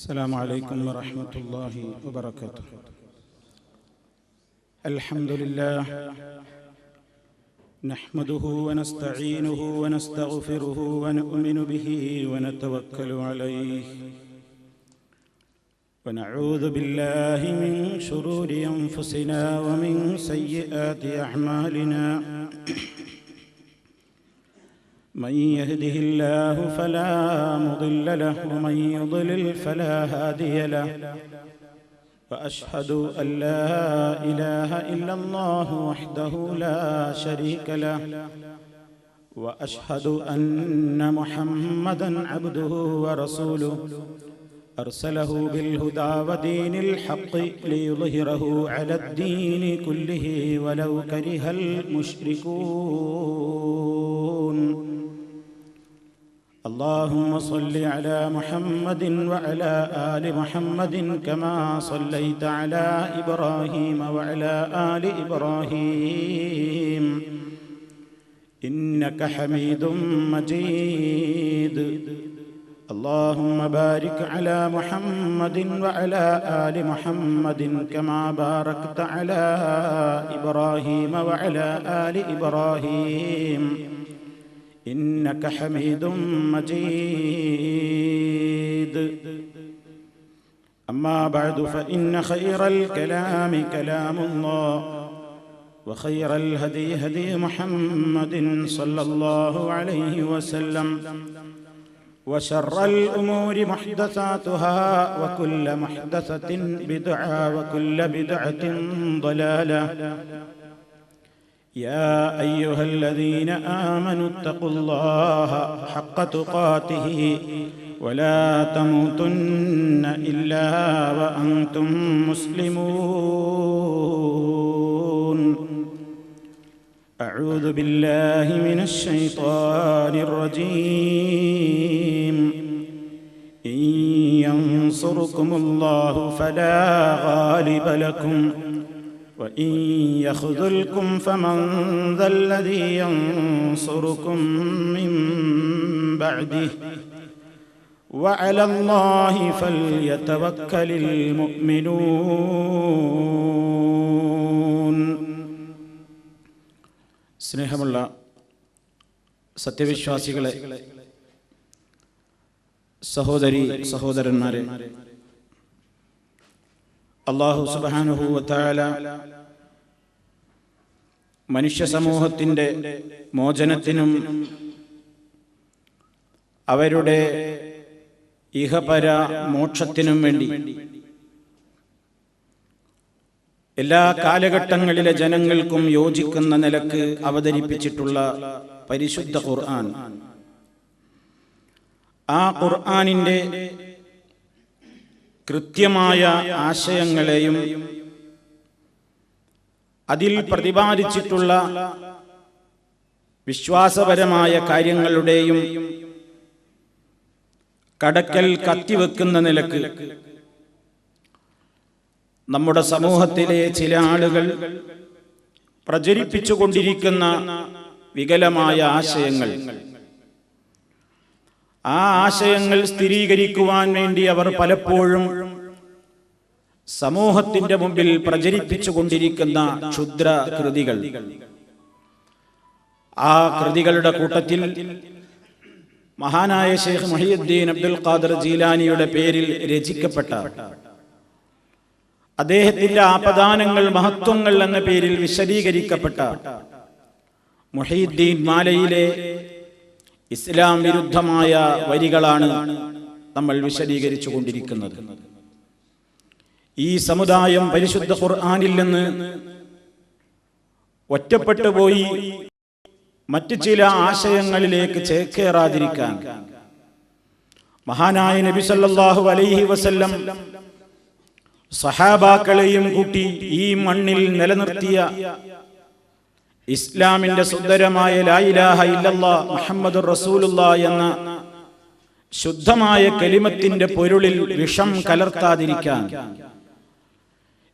السلام عليكم ورحمة الله وبركاته. الحمد لله نحمده ونستعينه ونستغفره ونؤمن به ونتوكل عليه ونعوذ بالله من شرور أنفسنا ومن سيئات أعمالنا. من يهده الله فلا مضل له ومن يضلل فلا هادي له. وأشهد أن لا إله إلا الله وحده لا شريك له. وأشهد أن محمدا عبده ورسوله أرسله بالهدى ودين الحق ليظهره على الدين كله ولو كره المشركون. اللهم صل على محمد وعلى آل محمد كما صليت على إبراهيم وعلى آل إبراهيم إنك حميد مجيد. اللهم بارك على محمد وعلى آل محمد كما باركت على إبراهيم وعلى آل إبراهيم إنك حميد مجيد. أما بعد فإن خير الكلام كلام الله وخير الهدي هدي محمد صلى الله عليه وسلم وشر الأمور محدثاتها وكل محدثة بدعة وكل بدعة ضلالة. يا أيها الذين آمنوا اتقوا الله حق تقاته ولا تموتن إلا وأنتم مسلمون. أعوذ بالله من الشيطان الرجيم. إن ينصركم الله فلا غالب لكم وإن يخذلكم فمن ذا الذي ينصركم من بعده وعلى الله فليتوكل المؤمنون. സ്നേഹമുള്ള സത്യവിശ്വാസികളെ, സഹോദരി സഹോദരന്മാരെ, അല്ലാഹു സുബ്ഹാനഹു വ തആല മനുഷ്യ സമൂഹത്തിൻ്റെ മോചനത്തിനും അവരുടെ ഇഹപര മോക്ഷത്തിനും വേണ്ടി എല്ലാ കാലഘട്ടങ്ങളിലെ ജനങ്ങൾക്കും യോജിക്കുന്ന നിലക്ക് അവതരിപ്പിച്ചിട്ടുള്ള പരിശുദ്ധ ഖുർആൻ, ആ ഖുർആനിൻ്റെ കൃത്യമായ ആശയങ്ങളെയും അതിൽ പ്രതിപാദിച്ചിട്ടുള്ള വിശ്വാസപരമായ കാര്യങ്ങളുടെയും കടക്കൽ കത്തിവെക്കുന്ന നിലക്ക് നമ്മുടെ സമൂഹത്തിലെ ചില ആളുകൾ പ്രചരിപ്പിച്ചുകൊണ്ടിരിക്കുന്ന വികലമായ ആശയങ്ങൾ, ആ ആശയങ്ങൾ സ്ഥിരീകരിക്കുവാൻ വേണ്ടി അവർ പലപ്പോഴും സമൂഹത്തിന്റെ മുമ്പിൽ പ്രചരിപ്പിച്ചുകൊണ്ടിരിക്കുന്ന ക്ഷുദ്ര കൃതികൾ, ആ കൃതികളുടെ കൂട്ടത്തിൽ മഹാനായ ശൈഖ് മുഹയ്യിദ്ദീൻ അബ്ദുൽ ഖാദിർ ജീലാനിയുടെ പേരിൽ രചിക്കപ്പെട്ട, അദ്ദേഹത്തിന്റെ ആപദാനങ്ങൾ മഹത്വങ്ങൾ എന്ന പേരിൽ വിശദീകരിക്കപ്പെട്ട മുഹയ്യിദ്ദീൻ മാലയിലെ ഇസ്ലാം വിരുദ്ധമായ വരികളാണ് നമ്മൾ വിശദീകരിച്ചു കൊണ്ടിരിക്കുന്നത്. ഈ സമുദായം പരിശുദ്ധ ഖുർആനിൽ നിന്ന് ഒറ്റപ്പെട്ടു പോയി മറ്റു ചില ആശയങ്ങളിലേക്ക് ചേക്കേറാതിരിക്കാൻ മഹാനായ നബി സല്ലല്ലാഹു അലൈഹി വസല്ലം സഹാബാക്കളെയും കൂട്ടി ഈ മണ്ണിൽ നിലനിർത്തിയ ഇസ്ലാമിന്റെ സുന്ദരമായ ലാ ഇലാഹ ഇല്ലല്ലാഹ് മുഹമ്മദുർ റസൂലുള്ളാഹ് എന്ന ശുദ്ധമായ കലിമത്തിന്റെ പൊരുളിൽ വിഷം കലർത്താതിരിക്കാൻ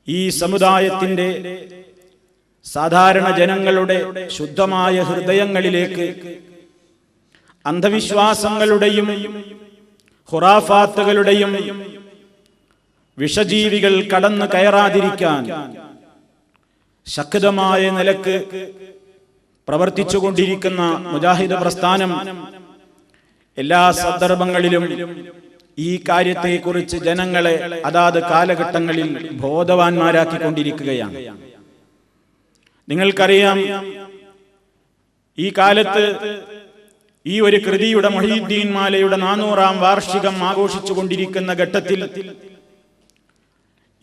ഈ സമുദായത്തിന്റെ സാധാരണ ജനങ്ങളുടെ ശുദ്ധമായ ഹൃദയങ്ങളിലേക്ക് അന്ധവിശ്വാസങ്ങളുടെയും ഖുറാഫാത്തുകളുടെയും വിഷജീവികൾ കടന്നു കയറാതിരിക്കാൻ ശക്തമായ നിലക്ക് പ്രവർത്തിച്ചുകൊണ്ടിരിക്കുന്ന മുജാഹിദ് പ്രസ്ഥാനം എല്ലാ സന്ദർഭങ്ങളിലും ഈ കാര്യത്തെക്കുറിച്ച് ജനങ്ങളെ അതാത് കാലഘട്ടങ്ങളിൽ ബോധവാന്മാരാക്കിക്കൊണ്ടിരിക്കുകയാണ്. നിങ്ങൾക്കറിയാം, ഈ കാലത്ത് ഈ ഒരു കൃതിയുടെ മുഹീദ്ദീൻ മാലയുടെ 400-ാം വാർഷികം ആഘോഷിച്ചുകൊണ്ടിരിക്കുന്ന ഘട്ടത്തിൽ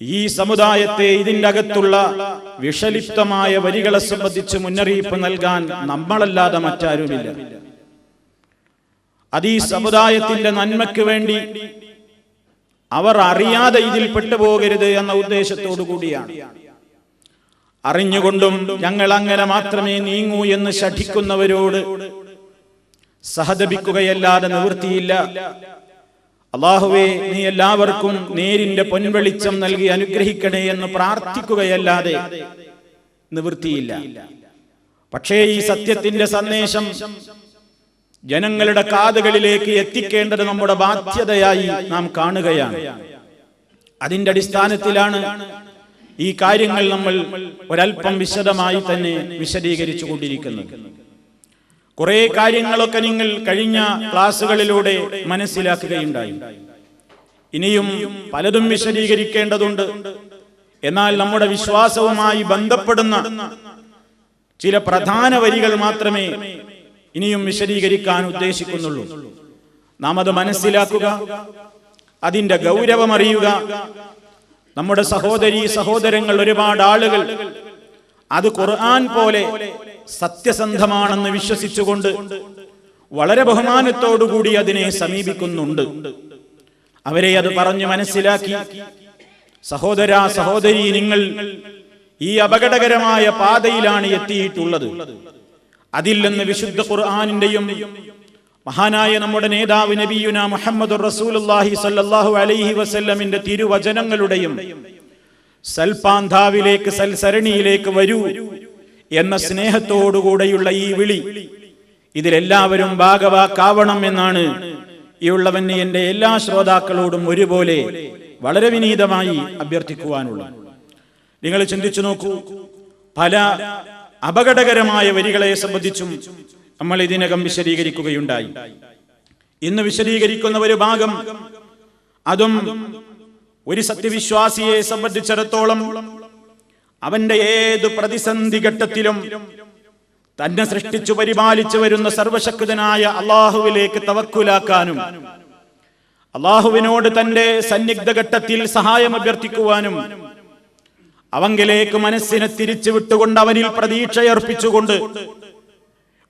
ഈ സമുദായത്തെ ഇതിൻ്റെ അകത്തുള്ള വിഷലിപ്തമായ വരികളെ സംബന്ധിച്ച് മുന്നറിയിപ്പ് നൽകാൻ നമ്മളല്ലാതെ മറ്റാരുമില്ല. അത് ഈ സമുദായത്തിന്റെ നന്മയ്ക്ക് വേണ്ടി അവർ അറിയാതെ ഇതിൽ പെട്ടുപോകരുത് എന്ന ഉദ്ദേശത്തോടു കൂടിയാണ്. അറിഞ്ഞുകൊണ്ടും ഞങ്ങൾ അങ്ങനെ മാത്രമേ നീങ്ങൂ എന്ന് ശഠിക്കുന്നവരോട് സഹതപിക്കുകയല്ലാതെ നിവൃത്തിയില്ല. അല്ലാഹുവേ, നീ എല്ലാവർക്കും നേരിന്റെ പൊൻവെളിച്ചം നൽകി അനുഗ്രഹിക്കണേ എന്ന് പ്രാർത്ഥിക്കുകയല്ലാതെ നിവൃത്തിയില്ല. പക്ഷേ ഈ സത്യത്തിന്റെ സന്ദേശം ജനങ്ങളുടെ കാതുകളിലേക്ക് എത്തിക്കേണ്ടത് നമ്മുടെ ബാധ്യതയായി നാം കാണുകയാണ്. അതിന്റെ അടിസ്ഥാനത്തിലാണ് ഈ കാര്യങ്ങൾ നമ്മൾ ഒരൽപ്പം വിശദമായി തന്നെ വിശദീകരിച്ചു കൊണ്ടിരിക്കുന്നത്. കുറെ കാര്യങ്ങളൊക്കെ നിങ്ങൾ കഴിഞ്ഞ ക്ലാസുകളിലൂടെ മനസ്സിലാക്കുകയുണ്ടായി. ഇനിയും പലതും വിശദീകരിക്കേണ്ടതുണ്ട്. എന്നാൽ നമ്മുടെ വിശ്വാസവുമായി ബന്ധപ്പെടുന്ന ചില പ്രധാന വരികൾ മാത്രമേ ഇനിയും വിശദീകരിക്കാൻ ഉദ്ദേശിക്കുന്നുള്ളൂ. നാം അത് മനസ്സിലാക്കുക, അതിന്റെ ഗൗരവം അറിയുക. നമ്മുടെ സഹോദരീ സഹോദരങ്ങൾ, ഒരുപാട് ആളുകൾ അത് ഖുർആൻ പോലെ സത്യസന്ധമാണെന്ന് വിശ്വസിച്ചുകൊണ്ട് വളരെ ബഹുമാനത്തോടുകൂടി അതിനെ സമീപിക്കുന്നുണ്ട്. അവരെ അത് പറഞ്ഞു മനസ്സിലാക്കി, സഹോദരാ സഹോദരി, നിങ്ങൾ ഈ അപകടകരമായ പാതയിലാണ് എത്തിയിട്ടുള്ളത്. അതിൽ നിന്ന് വിശുദ്ധ ഖുർആനിന്റെയും മഹാനായ നമ്മുടെ നേതാവ് നബിയുനാ മുഹമ്മദുർ റസൂലുള്ളാഹി സ്വല്ലല്ലാഹു അലൈഹി വസല്ലമിന്റെ തിരുവചനങ്ങളുടെയും സൽപാന്താവിലേക്ക്, സൽസരണിയിലേക്ക് വരൂ എന്ന സ്നേഹത്തോടുകൂടെയുള്ള ഈ വിളി, ഇതിലെല്ലാവരും ഭാഗവാക്കാവണം എന്നാണ് ഈ ഉള്ളവന് എന്റെ എല്ലാ ശ്രോതാക്കളോടും ഒരുപോലെ വളരെ വിനീതമായി അഭ്യർത്ഥിക്കുവാനുള്ളത്. നിങ്ങൾ ചിന്തിച്ചു നോക്കൂ, പല അപകടകരമായ വരികളെ സംബന്ധിച്ചും നമ്മൾ ഇതിനകം വിശദീകരിക്കുകയുണ്ടായി. ഇന്ന് വിശദീകരിക്കുന്ന ഒരു ഭാഗം, അതും ഒരു സത്യവിശ്വാസിയെ സംബന്ധിച്ചിടത്തോളം അവന്റെ ഏത് പ്രതിസന്ധി ഘട്ടത്തിലും തന്നെ സൃഷ്ടിച്ചു പരിപാലിച്ചു വരുന്ന സർവശക്തനായ അള്ളാഹുവിലേക്ക് തവക്കുലാക്കാനും അള്ളാഹുവിനോട് തന്റെ സന്നിഗ്ധ ഘട്ടത്തിൽ സഹായം അഭ്യർത്ഥിക്കുവാനും അവങ്കിലേക്ക് മനസ്സിനെ തിരിച്ചു വിട്ടുകൊണ്ട് അവനിൽ പ്രതീക്ഷയർപ്പിച്ചുകൊണ്ട്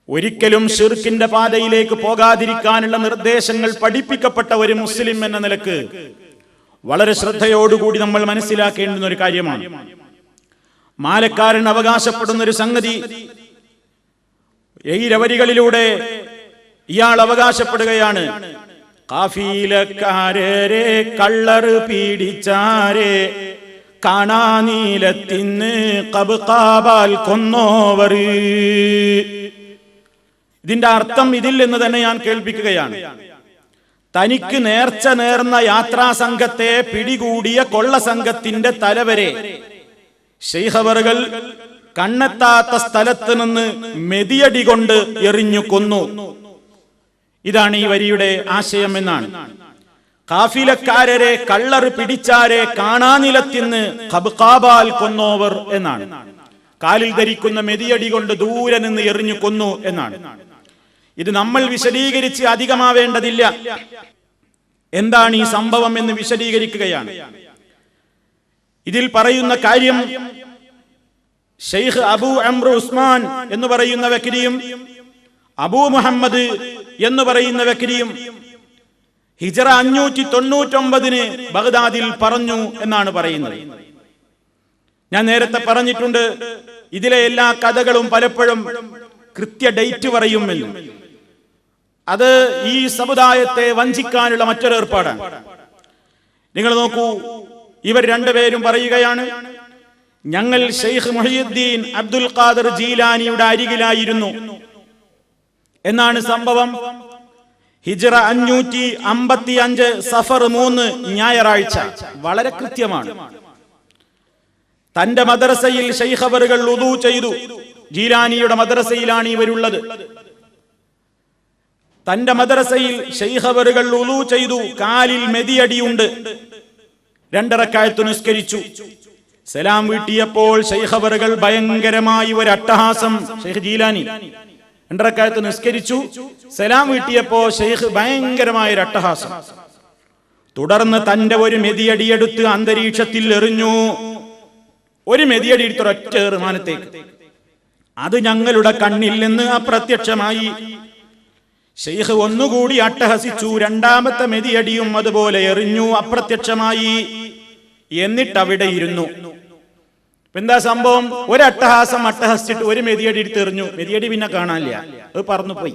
ഒരിക്കലും ശിർക്കിന്റെ പാതയിലേക്ക് പോകാതിരിക്കാനുള്ള നിർദ്ദേശങ്ങൾ പഠിപ്പിക്കപ്പെട്ട ഒരു മുസ്ലിം എന്ന നിലക്ക് വളരെ ശ്രദ്ധയോടുകൂടി നമ്മൾ മനസ്സിലാക്കേണ്ടുന്ന ഒരു കാര്യമാണ്. മാലക്കാരൻ അവകാശപ്പെടുന്ന ഒരു സംഗതി, ഈ വരികളിലൂടെ ഇയാൾ അവകാശപ്പെടുകയാണ്, കാഫീലക്കാരേ കള്ളർ പീഡിച്ചാരേ കാണാനീലത്തിന്ന് കബ്കാബാൽ കൊന്നോവർ. ഇതിന്റെ അർത്ഥം ഇതിൽ നിന്ന് തന്നെ ഞാൻ കേൾപ്പിക്കുകയാണ്. തനിക്ക് നേർച്ച നേർന്ന യാത്രാ സംഘത്തെ പിടികൂടിയ കൊള്ള സംഘത്തിന്റെ തലവരെ ശൈഖവറുകൾ കണ്ണെത്താത്ത സ്ഥലത്ത് നിന്ന് മെതിയടി കൊണ്ട് എറിഞ്ഞു കൊന്നു. ഇതാണ് ഈ വരിയുടെ ആശയം എന്നാണ്. കാഫിലക്കാരരെ കള്ളർ പിടിച്ചാരെ കാണാനിലത്തിന്ന് ഖബ്കാബാൽ കൊന്നോവർ എന്നാണ്. കാലിൽ ധരിക്കുന്ന മെതിയടി കൊണ്ട് ദൂരെ നിന്ന് എറിഞ്ഞു കൊന്നു എന്നാണ്. ഇത് നമ്മൾ വിശദീകരിച്ച് അധികമാവേണ്ടതില്ല. എന്താണ് ഈ സംഭവം എന്ന് വിശദീകരിക്കുകയാണ്. ഇതിൽ പറയുന്ന കാര്യം, ഷെയ്ഖ് അബൂ അംർ ഉസ്മാൻ എന്ന് പറയുന്ന വ്യക്തിയും അബൂ മുഹമ്മദ് എന്ന് പറയുന്ന വ്യക്തിയും ഹിജറ 599 ബഗ്ദാദിൽ പറഞ്ഞു എന്നാണ് പറയുന്നത്. ഞാൻ നേരത്തെ പറഞ്ഞിട്ടുണ്ട്, ഇതിലെ എല്ലാ കഥകളും പലപ്പോഴും കൃത്യ ഡേറ്റ് പറയുമെന്നും അത് ഈ സമുദായത്തെ വഞ്ചിക്കാനുള്ള മറ്റൊരു ഏർപ്പാടാണ്. നിങ്ങൾ നോക്കൂ, ഇവർ രണ്ടുപേരും പറയുകയാണ്, ഞങ്ങൾ ഷെയ്ഖ് മുഹയ്യിദ്ദീൻ അബ്ദുൽ ഖാദിർ ജീലാനിയുടെ അരികിലായിരുന്നു എന്നാണ് സംഭവം. ഹിജ്റ 555 സഫർ 3 ഞായറാഴ്ച. വളരെ കൃത്യമാണ്. തന്റെ മദ്രസയിൽ ശൈഖ് അവറുകൾ വുദൂ ചെയ്തു. ജീലാനിയുടെ മദ്രസയിലാണ് ഇവരുള്ളത്. തന്റെ മദ്രസയിൽ ശൈഖ് അവറുകൾ വുദൂ ചെയ്തു. കാലിൽ മെതിയടിയുണ്ട്. 2 റക്അത്ത് നിസ്കരിച്ചു. സലാം വീട്ടിയപ്പോൾ ശൈഖ് അവറുകൾ ഭയങ്കരമായി ഒരു അട്ടഹാസം. ശൈഖ് ജീലാനി 2 റക്അത്ത് നിസ്കരിച്ചു. സലാം വീട്ടിയപ്പോ ശൈഖ് ഭയങ്കരമായ ഒരു അട്ടഹാസം. തുടർന്ന് തന്റെ ഒരു മെതിയടിയെടുത്ത് അന്തരീക്ഷത്തിൽ എറിഞ്ഞു. ഒരു മെതിയടി എടുത്തൊരൊറ്റ മാനത്തേക്ക്. അത് ഞങ്ങളുടെ കണ്ണിൽ നിന്ന് അപ്രത്യക്ഷമായി. ശൈഖ് ഒന്നുകൂടി അട്ടഹസിച്ചു. 2ാമത്തെ മെതിയടിയും അതുപോലെ എറിഞ്ഞു, അപ്രത്യക്ഷമായി. എന്നിട്ട് അവിടെ ഇരുന്നു. എന്താ സംഭവം? ഒരു അട്ടഹാസം അട്ടഹസിച്ചിട്ട് ഒരു മെതിയടി എടുത്ത് എറിഞ്ഞു. മെതിയടി പിന്നെ കാണാനില്ല, അത് പറന്നു പോയി.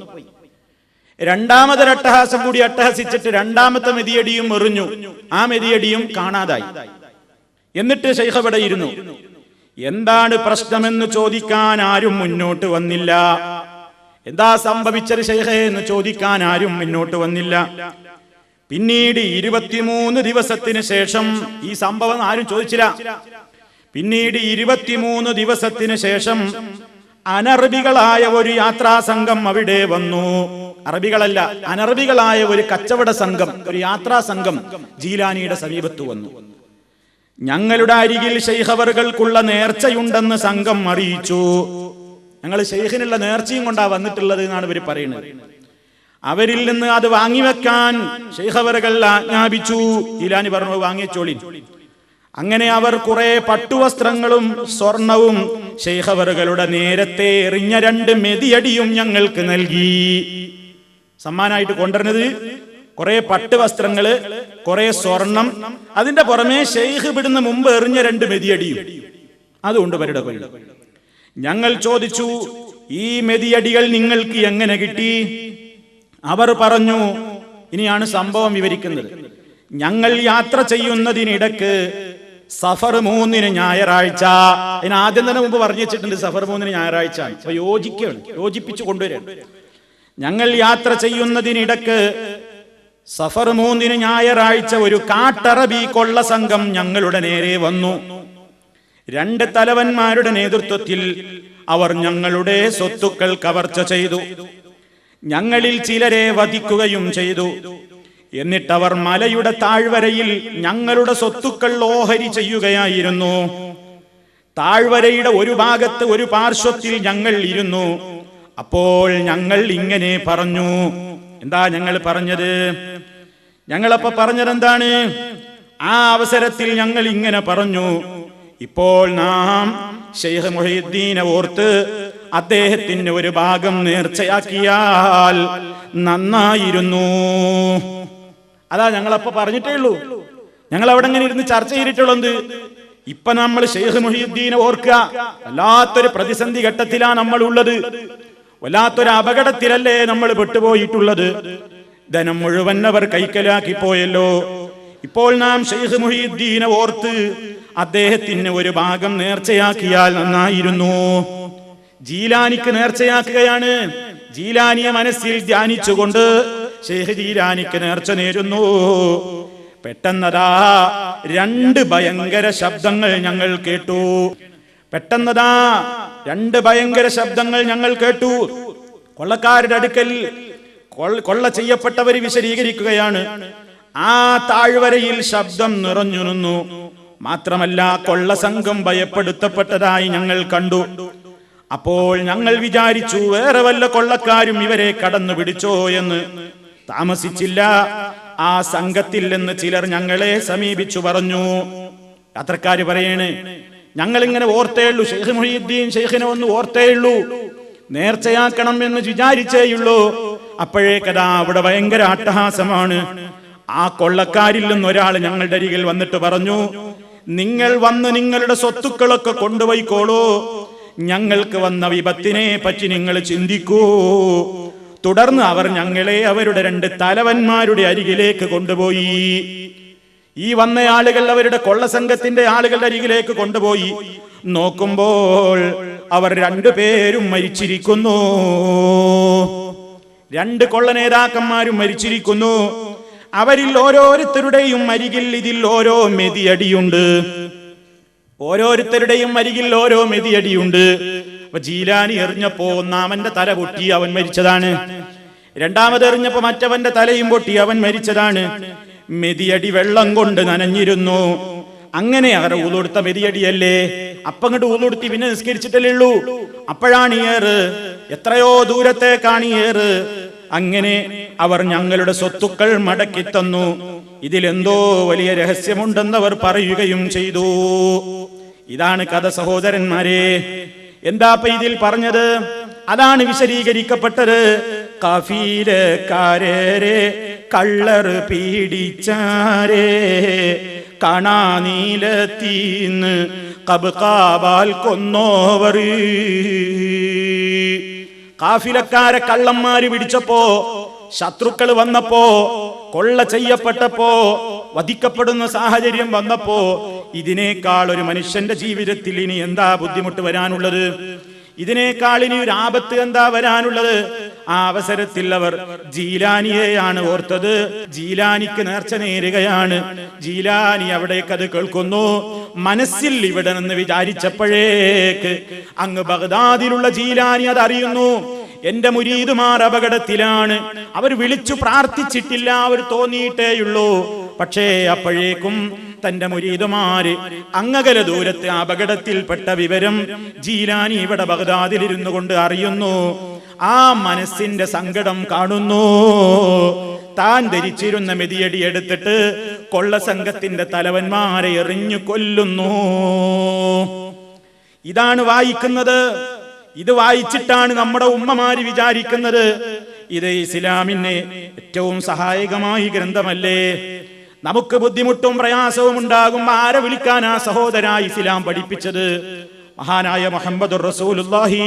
2ാമതൊരു അട്ടഹാസം കൂടി അട്ടഹസിച്ചിട്ട് 2ാമത്തെ മെതിയടിയും എറിഞ്ഞു. ആ മെതിയടിയും കാണാതായി. എന്നിട്ട് ശൈഖ് അവിടെ ഇരുന്നു. എന്താണ് പ്രശ്നമെന്ന് ചോദിക്കാൻ ആരും മുന്നോട്ട് വന്നില്ല. എന്താ സംഭവിച്ചത് ശൈഖേ എന്ന് ചോദിക്കാൻ ആരും മുന്നോട്ട് വന്നില്ല. പിന്നീട് 23 ദിവസത്തിന് ശേഷം ഈ സംഭവം ആരും ചോദിച്ചില്ല. പിന്നീട് 23 ദിവസത്തിന് ശേഷം അനറബികളായ ഒരു യാത്രാ സംഘം അവിടെ വന്നു. അറബികളല്ല, അനറബികളായ ഒരു കച്ചവട സംഘം, ഒരു യാത്രാ സംഘം ജീലാനിയുടെ സമീപത്ത് വന്നു. ഞങ്ങളുടെ അരികിൽ ശൈഖ് അവറുകൾക്കുള്ള നേർച്ചയുണ്ടെന്ന് സംഘം അറിയിച്ചു. ഞങ്ങൾ ശൈഖിനുള്ള നേർച്ചയും കൊണ്ടാ വന്നിട്ടുള്ളത് എന്നാണ് ഇവർ പറയുന്നത്. അവരിൽ നിന്ന് അത് വാങ്ങിവെക്കാൻ ശൈഖ് അവറുകൾ ആജ്ഞാപിച്ചു. ജീലാനി പറഞ്ഞു, വാങ്ങിച്ചോളി. അങ്ങനെ അവർ കുറെ പട്ടുവസ്ത്രങ്ങളും സ്വർണവും ശൈഖ് അവറുകളുടെ നേരത്തെ എറിഞ്ഞ 2 മെതിയടിയും ഞങ്ങൾക്ക് നൽകി. സമ്മാനമായിട്ട് കൊണ്ടുവരുന്നത് കുറെ പട്ടുവസ്ത്രങ്ങള്, കുറെ സ്വർണം, അതിന്റെ പുറമെ ശൈഖ് ഇവിടുന്ന് മുമ്പ് എറിഞ്ഞ 2 മെതിയടിയും അതുകൊണ്ട് അവരുടെ കൊല്ലം. ഞങ്ങൾ ചോദിച്ചു, ഈ മെതിയടികൾ നിങ്ങൾക്ക് എങ്ങനെ കിട്ടി? അവർ പറഞ്ഞു, ഇനിയാണ് സംഭവം വിവരിക്കുന്നത്. ഞങ്ങൾ യാത്ര ചെയ്യുന്നതിനിടക്ക് സഫർ 3 ഞായറാഴ്ച, അതിന് ആദ്യം തന്നെ മുമ്പ് പറഞ്ഞു വെച്ചിട്ടുണ്ട് സഫർ 3 ഞായറാഴ്ച. അപ്പൊ യോജിപ്പിച്ചു കൊണ്ടുവരാൻ. ഞങ്ങൾ യാത്ര ചെയ്യുന്നതിനിടക്ക് സഫർ 3 ഞായറാഴ്ച ഒരു കാട്ടറബി കൊള്ള സംഘം ഞങ്ങളുടെ നേരെ വന്നു. 2 തലവന്മാരുടെ നേതൃത്വത്തിൽ അവർ ഞങ്ങളുടെ സ്വത്തുക്കൾ കവർച്ച ചെയ്തു. ഞങ്ങളിൽ ചിലരെ വധിക്കുകയും ചെയ്തു. എന്നിട്ടവർ മലയുടെ താഴ്വരയിൽ ഞങ്ങളുടെ സ്വത്തുക്കൾ ഓഹരി ചെയ്യുകയായിരുന്നു. താഴ്വരയുടെ ഒരു ഭാഗത്ത് ഒരു പാർശ്വത്തിൽ ഞങ്ങൾ ഇരുന്നു. അപ്പോൾ ഞങ്ങൾ ഇങ്ങനെ പറഞ്ഞു. എന്താ ഞങ്ങൾ പറഞ്ഞത്? ഞങ്ങളപ്പോ പറഞ്ഞതെന്താണ്? ആ അവസരത്തിൽ ഞങ്ങൾ ഇങ്ങനെ പറഞ്ഞു, ഇപ്പോൾ നാം ശൈഖ് മുഹീദ്ദീനെ ഓർത്ത് അദ്ദേഹത്തിന് ഒരു ഭാഗം നേർച്ചയാക്കിയാൽ നന്നായിരുന്നു. അതാ ഞങ്ങളപ്പോ പറഞ്ഞിട്ടേ ഉള്ളൂ. ഞങ്ങൾ അവിടെ ഇങ്ങനെ ഇരുന്ന് ചർച്ച ചെയ്തിട്ടുള്ളത്. ഇപ്പൊ നമ്മൾ ശൈഖ് മുഹീദ്ദീനെ ഓർക്കുക. വല്ലാത്തൊരു പ്രതിസന്ധി ഘട്ടത്തിലാണ് നമ്മൾ ഉള്ളത്. വല്ലാത്തൊരു അപകടത്തിലല്ലേ നമ്മൾ പെട്ടുപോയിട്ടുള്ളത്. ധനം മുഴുവൻ അവർ കൈക്കലാക്കി പോയല്ലോ. ഇപ്പോൾ നാം ശൈഖ് മുഹീദ്ദീനെ ഓർത്ത് അദ്ദേഹത്തിന് ഒരു ഭാഗം നേർച്ചയാക്കിയാൽ നന്നായിരുന്നു. ജീലാനിക്ക് നേർച്ചയാക്കുകയാണ്. ജീലാനിയെ മനസ്സിൽ ധ്യാനിച്ചുകൊണ്ട് ശൈഖ് ജീലാനിക്ക് നേർച്ച നേരുന്നു. പെട്ടെന്നതാ 2 ഭയങ്കര ശബ്ദങ്ങൾ ഞങ്ങൾ കേട്ടു. പെട്ടെന്നതാ 2 ഭയങ്കര ശബ്ദങ്ങൾ ഞങ്ങൾ കേട്ടു. കൊള്ളക്കാരുടെ അടുക്കൽ കൊള്ള ചെയ്യപ്പെട്ടവർ വിശദീകരിക്കുകയാണ്. ആ താഴ്വരയിൽ ശബ്ദം നിറഞ്ഞു നിന്നു. മാത്രമല്ല കൊള്ള സംഘം ഭയപ്പെടുത്തപ്പെട്ടതായി ഞങ്ങൾ കണ്ടു. അപ്പോൾ ഞങ്ങൾ വിചാരിച്ചു വേറെ വല്ല കൊള്ളക്കാരും ഇവരെ കടന്നു പിടിച്ചോ എന്ന്. താമസിച്ചില്ല, ആ സംഘത്തിൽ നിന്ന് ചിലർ ഞങ്ങളെ സമീപിച്ചു പറഞ്ഞു. യാത്രക്കാര് പറയണ്, ഞങ്ങൾ ഇങ്ങനെ ഓർത്തേയുള്ളൂ, ശൈഖ് മുഹീദ്ദീൻ ശൈഖിനെ ഒന്ന് ഓർത്തേയുള്ളൂ, നേർച്ചയാക്കണം എന്ന് വിചാരിച്ചേയുള്ളൂ. അപ്പോഴേക്കതാ അവിടെ ഭയങ്കര അട്ടഹാസമാണ്. ആ കൊള്ളക്കാരിൽ നിന്ന് ഒരാൾ ഞങ്ങളുടെ അരികിൽ വന്നിട്ട് പറഞ്ഞു, നിങ്ങൾ വന്ന് നിങ്ങളുടെ സ്വത്തുക്കളൊക്കെ കൊണ്ടുപോയിക്കോളൂ, ഞങ്ങൾക്ക് വന്ന വിപത്തിനെ പറ്റി നിങ്ങൾ ചിന്തിക്കൂ. തുടർന്ന് അവർ ഞങ്ങളെ അവരുടെ 2 തലവന്മാരുടെ അരികിലേക്ക് കൊണ്ടുപോയി. ഈ വന്ന ആളുകൾ അവരുടെ കൊള്ളസംഘത്തിന്റെ ആളുകളുടെ അരികിലേക്ക് കൊണ്ടുപോയി. നോക്കുമ്പോൾ അവർ 2 പേരും മരിച്ചിരിക്കുന്നു. 2 കൊള്ള നേതാക്കന്മാരും മരിച്ചിരിക്കുന്നു. അവരിൽ ഓരോരുത്തരുടെയും അരികിൽ ഇതിൽ ഓരോ മെതിയടിയുണ്ട്. ഓരോരുത്തരുടെയും അരികിൽ ഓരോ മെതിയടിയുണ്ട്. അപ്പൊ ജീലാനി എറിഞ്ഞപ്പോ ഒന്നാമന്റെ തല പൊട്ടി, അവൻ മരിച്ചതാണ്. രണ്ടാമത് എറിഞ്ഞപ്പോ മറ്റവന്റെ തലയും പൊട്ടി, അവൻ മരിച്ചതാണ്. മെതിയടി വെള്ളം കൊണ്ട് നനഞ്ഞിരുന്നു. അങ്ങനെ അവർ ഊതൊടുത്ത മെതിയടിയല്ലേ. അപ്പങ്ങോട്ട് ഊതൊടുത്തി പിന്നെ നിസ്കരിച്ചിട്ടല്ലേ ഉള്ളൂ. അപ്പോഴാണ് ഏറ്, എത്രയോ ദൂരത്തേക്കാണ് ഏറ്. അങ്ങനെ അവർ ഞങ്ങളുടെ സ്വത്തുക്കൾ മടക്കി തന്നു. ഇതിലെന്തോ വലിയ രഹസ്യമുണ്ടെന്നവർ പറയുകയും ചെയ്തു. ഇതാണ് കഥ സഹോദരന്മാരെ. എന്താപ്പ ഇതിൽ പറഞ്ഞത്? അതാണ് വിശദീകരിക്കപ്പെട്ടത്. കഫീലക്കാരേ കള്ളർ പീഡിച്ചാരേ കാണാനീലത്തീന്ന് കബ്കാബാൽ കൊന്നോവർ. കാഫിലക്കാരെ കള്ളന്മാര് പിടിച്ചപ്പോ, ശത്രുക്കൾ വന്നപ്പോ, കൊള്ള ചെയ്യപ്പെട്ടപ്പോ, വധിക്കപ്പെടുന്ന സാഹചര്യം വന്നപ്പോ, ഇതിനേക്കാൾ ഒരു മനുഷ്യന്റെ ജീവിതത്തിൽ ഇനി എന്താ ബുദ്ധിമുട്ട് വരാനുള്ളത്? ഇതിനേക്കാൾ ഇനി ഒരു ആപത്ത് എന്താ വരാനുള്ളത്? ആ അവസരത്തിൽ അവർ ജീലാനിയെയാണ് ഓർത്തത്. ജീലാനിക്ക് നേർച്ച നേരുകയാണ്. ജീലാനി അവിടേക്ക് അത് കേൾക്കുന്നു. മനസ്സിൽ ഇവിടെ നിന്ന് വിചാരിച്ചപ്പോഴേക്ക് അങ്ങ് ബഗ്ദാദിലുള്ള ജീലാനി അത് അറിയുന്നു. എന്റെ മുരീദുമാർ അപകടത്തിലാണ്. അവർ വിളിച്ചു പ്രാർത്ഥിച്ചിട്ടില്ല, അവർ തോന്നിയിട്ടേയുള്ളൂ. പക്ഷേ അപ്പോഴേക്കും തന്റെ മുരീദുമാര് അങ്ങകല ദൂരത്തെ അപകടത്തിൽപ്പെട്ട വിവരം ജീലാനി ഇവിടെ ബഗ്ദാദിലിരുന്നു കൊണ്ട് അറിയുന്നു. ആ മനസ്സിന്റെ സങ്കടം കാണുന്നു. താൻ ധരിച്ചിരുന്ന മെതിയടി എടുത്തിട്ട് കൊള്ള സംഘത്തിന്റെ തലവന്മാരെ എറിഞ്ഞു കൊല്ലുന്നു. ഇതാണ് വായിക്കുന്നത്. ഇത് വായിച്ചിട്ടാണ് നമ്മുടെ ഉമ്മമാര് വിചാരിക്കുന്നത് ഇത് ഇസ്ലാമിന് ഏറ്റവും സഹായകമായ ഗ്രന്ഥമല്ലേ. നമുക്ക് ബുദ്ധിമുട്ടും പ്രയാസവും ഉണ്ടാകും. ആരെ വിളിക്കാനാ സഹോദര ഇസ്ലാം പഠിപ്പിച്ചത്? മഹാനായ മുഹമ്മദുർ റസൂലുള്ളാഹി.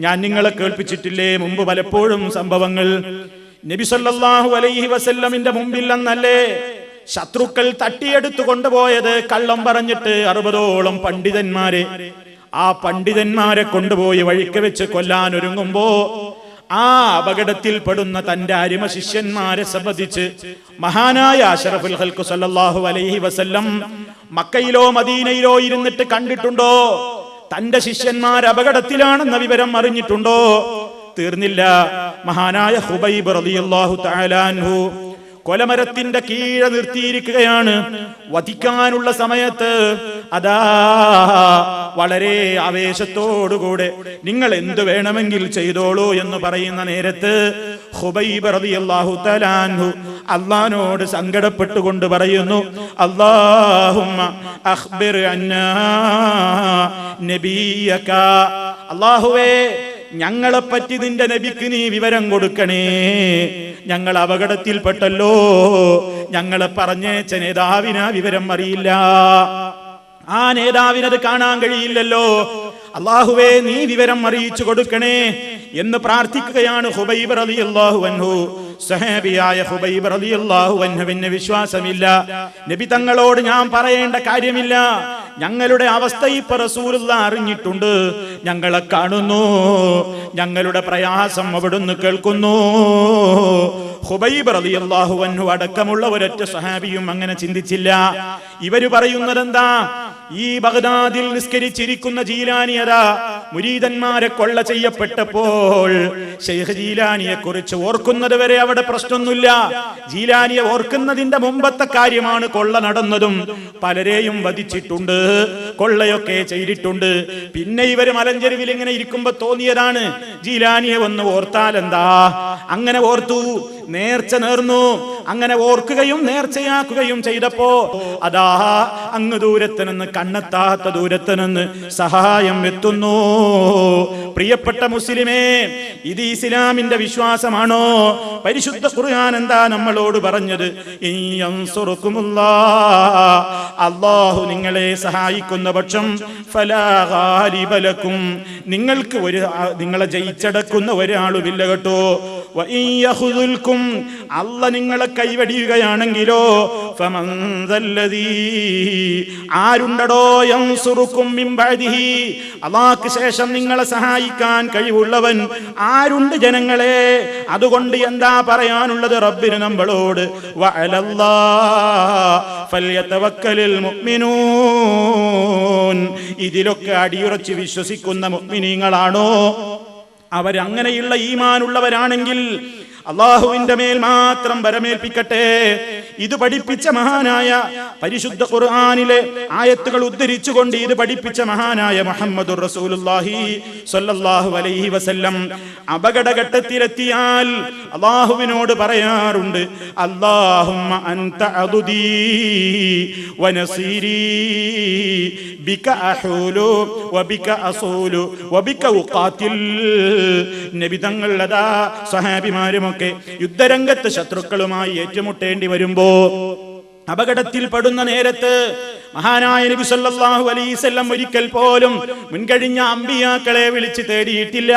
ഞാൻ നിങ്ങളെ കേൾപ്പിച്ചിട്ടില്ലേ മുമ്പ് പലപ്പോഴും സംഭവങ്ങൾ? നബി സല്ലല്ലാഹു അലൈഹി വസല്ലമിന്റെ മുമ്പിൽ അന്നല്ലേ ശത്രുക്കൾ തട്ടിയെടുത്തു കൊണ്ടുപോയത്? കള്ളം പറഞ്ഞിട്ട് 60ഓളം പണ്ഡിതന്മാരെ. ആ പണ്ഡിതന്മാരെ കൊണ്ടുപോയി വഴിക്ക് വെച്ച് കൊല്ലാൻ ഒരുങ്ങുമ്പോ ആ അപകടത്തിൽപ്പെടുന്ന തന്റെ അരിമ ശിഷ്യന്മാരെ സംബന്ധിച്ച് മഹാനായ അഷ്റഫുൽ ഖൽഖ് സല്ലല്ലാഹു അലൈഹി വസല്ലം മക്കയിലോ മദീനയിലോ ഇരുന്നിട്ട് കണ്ടിട്ടുണ്ടോ? തന്റെ ശിഷ്യന്മാർ അപകടത്തിലാണെന്ന വിവരം അറിഞ്ഞിട്ടുണ്ടോ? തീർന്നില്ല. മഹാനായ ഖുബൈബ് റളിയല്ലാഹു തആല അൻഹു കൊലമരത്തിന്റെ കീഴെ നിർത്തിയിരിക്കുകയാണ്. വധിക്കാനുള്ള സമയത്ത് അതാ വളരെ ആവേശത്തോടുകൂടെ നിങ്ങൾ എന്ത് വേണമെങ്കിൽ ചെയ്തോളൂ എന്ന് പറയുന്ന നേരത്ത് ഖുബൈബ് റളിയല്ലാഹു തആല അൻഹു അല്ലാഹുവോട് സങ്കടപ്പെട്ടുകൊണ്ട് പറയുന്നു, അല്ലാഹുമ്മ അഖ്ബിർ അന്നാ നബിയക. അല്ലാഹുവേ, ഞങ്ങളെപ്പറ്റി നിന്റെ നബിക്ക് നീ വിവരം കൊടുക്കണേ. ഞങ്ങൾ അപകടത്തിൽപ്പെട്ടല്ലോ. ഞങ്ങളെ പറഞ്ഞേച്ച നേതാവിന് വിവരം അറിയില്ല. ആ നേതാവിനത് കാണാൻ കഴിയില്ലല്ലോ. അല്ലാഹുവേ, നീ വിവരം അറിയിച്ചു കൊടുക്കണേ എന്ന് പ്രാർത്ഥിക്കുകയാണ് ഖുബൈബ് റളിയല്ലാഹു അൻഹു. സഹാബിയായ ഖുബൈബ് റളിയല്ലാഹു അൻഹുവിന് വിശ്വാസമില്ല. നബി തങ്ങളോട് ഞാൻ പറയേണ്ട കാര്യമില്ല. ഞങ്ങളുടെ അവസ്ഥ ഇപ്പൊ റസൂലുള്ളാഹി അറിഞ്ഞിട്ടുണ്ട്. ഞങ്ങളെ കാണുന്നു. ഞങ്ങളുടെ പ്രയാസം അവിടുന്ന് കേൾക്കുന്നു. ഖുബൈബ് റളിയല്ലാഹു അൻഹു അടക്കമുള്ള ഒരൊറ്റ സഹാബിയും അങ്ങനെ ചിന്തിച്ചില്ല. ഇവര് പറയുന്നതെന്താ? ഈ ബഗ്ദാദിൽ നിസ്കരിച്ചിരിക്കുന്ന ജീലാനി അതാ മുരീദന്മാരെ കൊള്ള ചെയ്യപ്പെട്ടപ്പോൾ ശൈഖ് ജീലാനിയെ കുറിച്ച് ഓർക്കുന്നത് വരെ അവിടെ പ്രശ്നമൊന്നുമില്ല. ജീലാനിയെ ഓർക്കുന്നതിന്റെ മുമ്പത്തെ കാര്യമാണ് കൊള്ള നടന്നതും. പലരെയും വധിച്ചിട്ടുണ്ട്, കൊള്ളയൊക്കെ ചെയ്തിട്ടുണ്ട്. പിന്നെ ഇവര് മലഞ്ചെരുവിൽ ഇങ്ങനെ ഇരിക്കുമ്പോ തോന്നിയതാണ് ജീലാനിയെ ഒന്ന് ഓർത്താൽ എന്താ. അങ്ങനെ ഓർത്തു, നേർച്ച നേർന്നു. അങ്ങനെ ഓർക്കുകയും നേർച്ചയാക്കുകയും ചെയ്തപ്പോ അതാ അങ്ങ് ദൂരത്ത് നിന്ന്, കണ്ണെത്താത്ത ദൂരത്ത് നിന്ന് സഹായം എത്തുന്നു. പ്രിയപ്പെട്ട മുസ്ലിമേ, ഇത് ഇസ്ലാമിന്റെ വിശ്വാസമാണോ? പരിശുദ്ധ ഖുർആൻ എന്താ നമ്മളോട് പറഞ്ഞത്? അല്ലാഹു നിങ്ങളെ സഹായിക്കുന്ന പക്ഷം ഫലാ ഗാലിബ ലക്കും, നിങ്ങൾക്ക് നിങ്ങളെ ജയിച്ചടക്കുന്ന ഒരാളുമില്ല കേട്ടോ. അല്ല നിങ്ങളെ കൈവടിയുകയാണെങ്കിലോ ഫമൻ ദല്ലദീ ആരുണ്ടടോ യൻസുറുക്കും മിൻ ബഅദിഹി അല്ലാഹുവിന് ശേഷം നിങ്ങളെ സഹായിക്കാൻ കഴിവുള്ളവൻ ആരുണ്ട് ജനങ്ങളെ? അതുകൊണ്ട് എന്താ പറയാനുള്ളത് റബ്ബിന് നമ്മളോട്? വഅലല്ലാഹി ഫൽയതവക്കലിൽ മുഅ്മിനൂൻ. ഇതിലൊക്കെ അടിയുറച്ച് വിശ്വസിക്കുന്ന മുഅ്മിനീങ്ങളാണോ അവരങ്ങനെയുള്ള ഈമാനുള്ളവരാണെങ്കിൽ അല്ലാഹുവിന്റെ മേൽ മാത്രം ബരമേൽപ്പിക്കട്ടെ. ഇത് പഠിപ്പിച്ച മഹാനായ പരിശുദ്ധ ഖുർആനിലെ ആയത്തുകൾ ഉദ്ധരിച്ചുകൊണ്ട് ഇത് പഠിപ്പിച്ച മഹാനായ മുഹമ്മദുർ റസൂലുള്ളാഹി സ്വല്ലല്ലാഹു അലൈഹി വസല്ലം അപകടഘട്ടത്തിലെത്തിയാൽ അല്ലാഹുവിനോട് പറയാറുണ്ട്, അല്ലാഹുമ്മ അൻത അദുദീ വനസീരീ ബിക അഹൂലു വബിക അസൂലു വബിക ഉഖാതിൽ. നബി തങ്ങൾ അതാ സ്വഹാബിമാരും യുദ്ധരംഗത്ത് ശത്രുക്കളുമായി ഏറ്റുമുട്ടേണ്ടി വരുമ്പോ അപകടത്തിൽ പെടുന്ന നേരത്ത് മഹാനായ നബി സല്ലല്ലാഹു അലൈഹി വസല്ലം ഒരിക്കൽ പോലും മുൻകഴിഞ്ഞ അമ്പിയാക്കളെ വിളിച്ച് തേടിയിട്ടില്ല.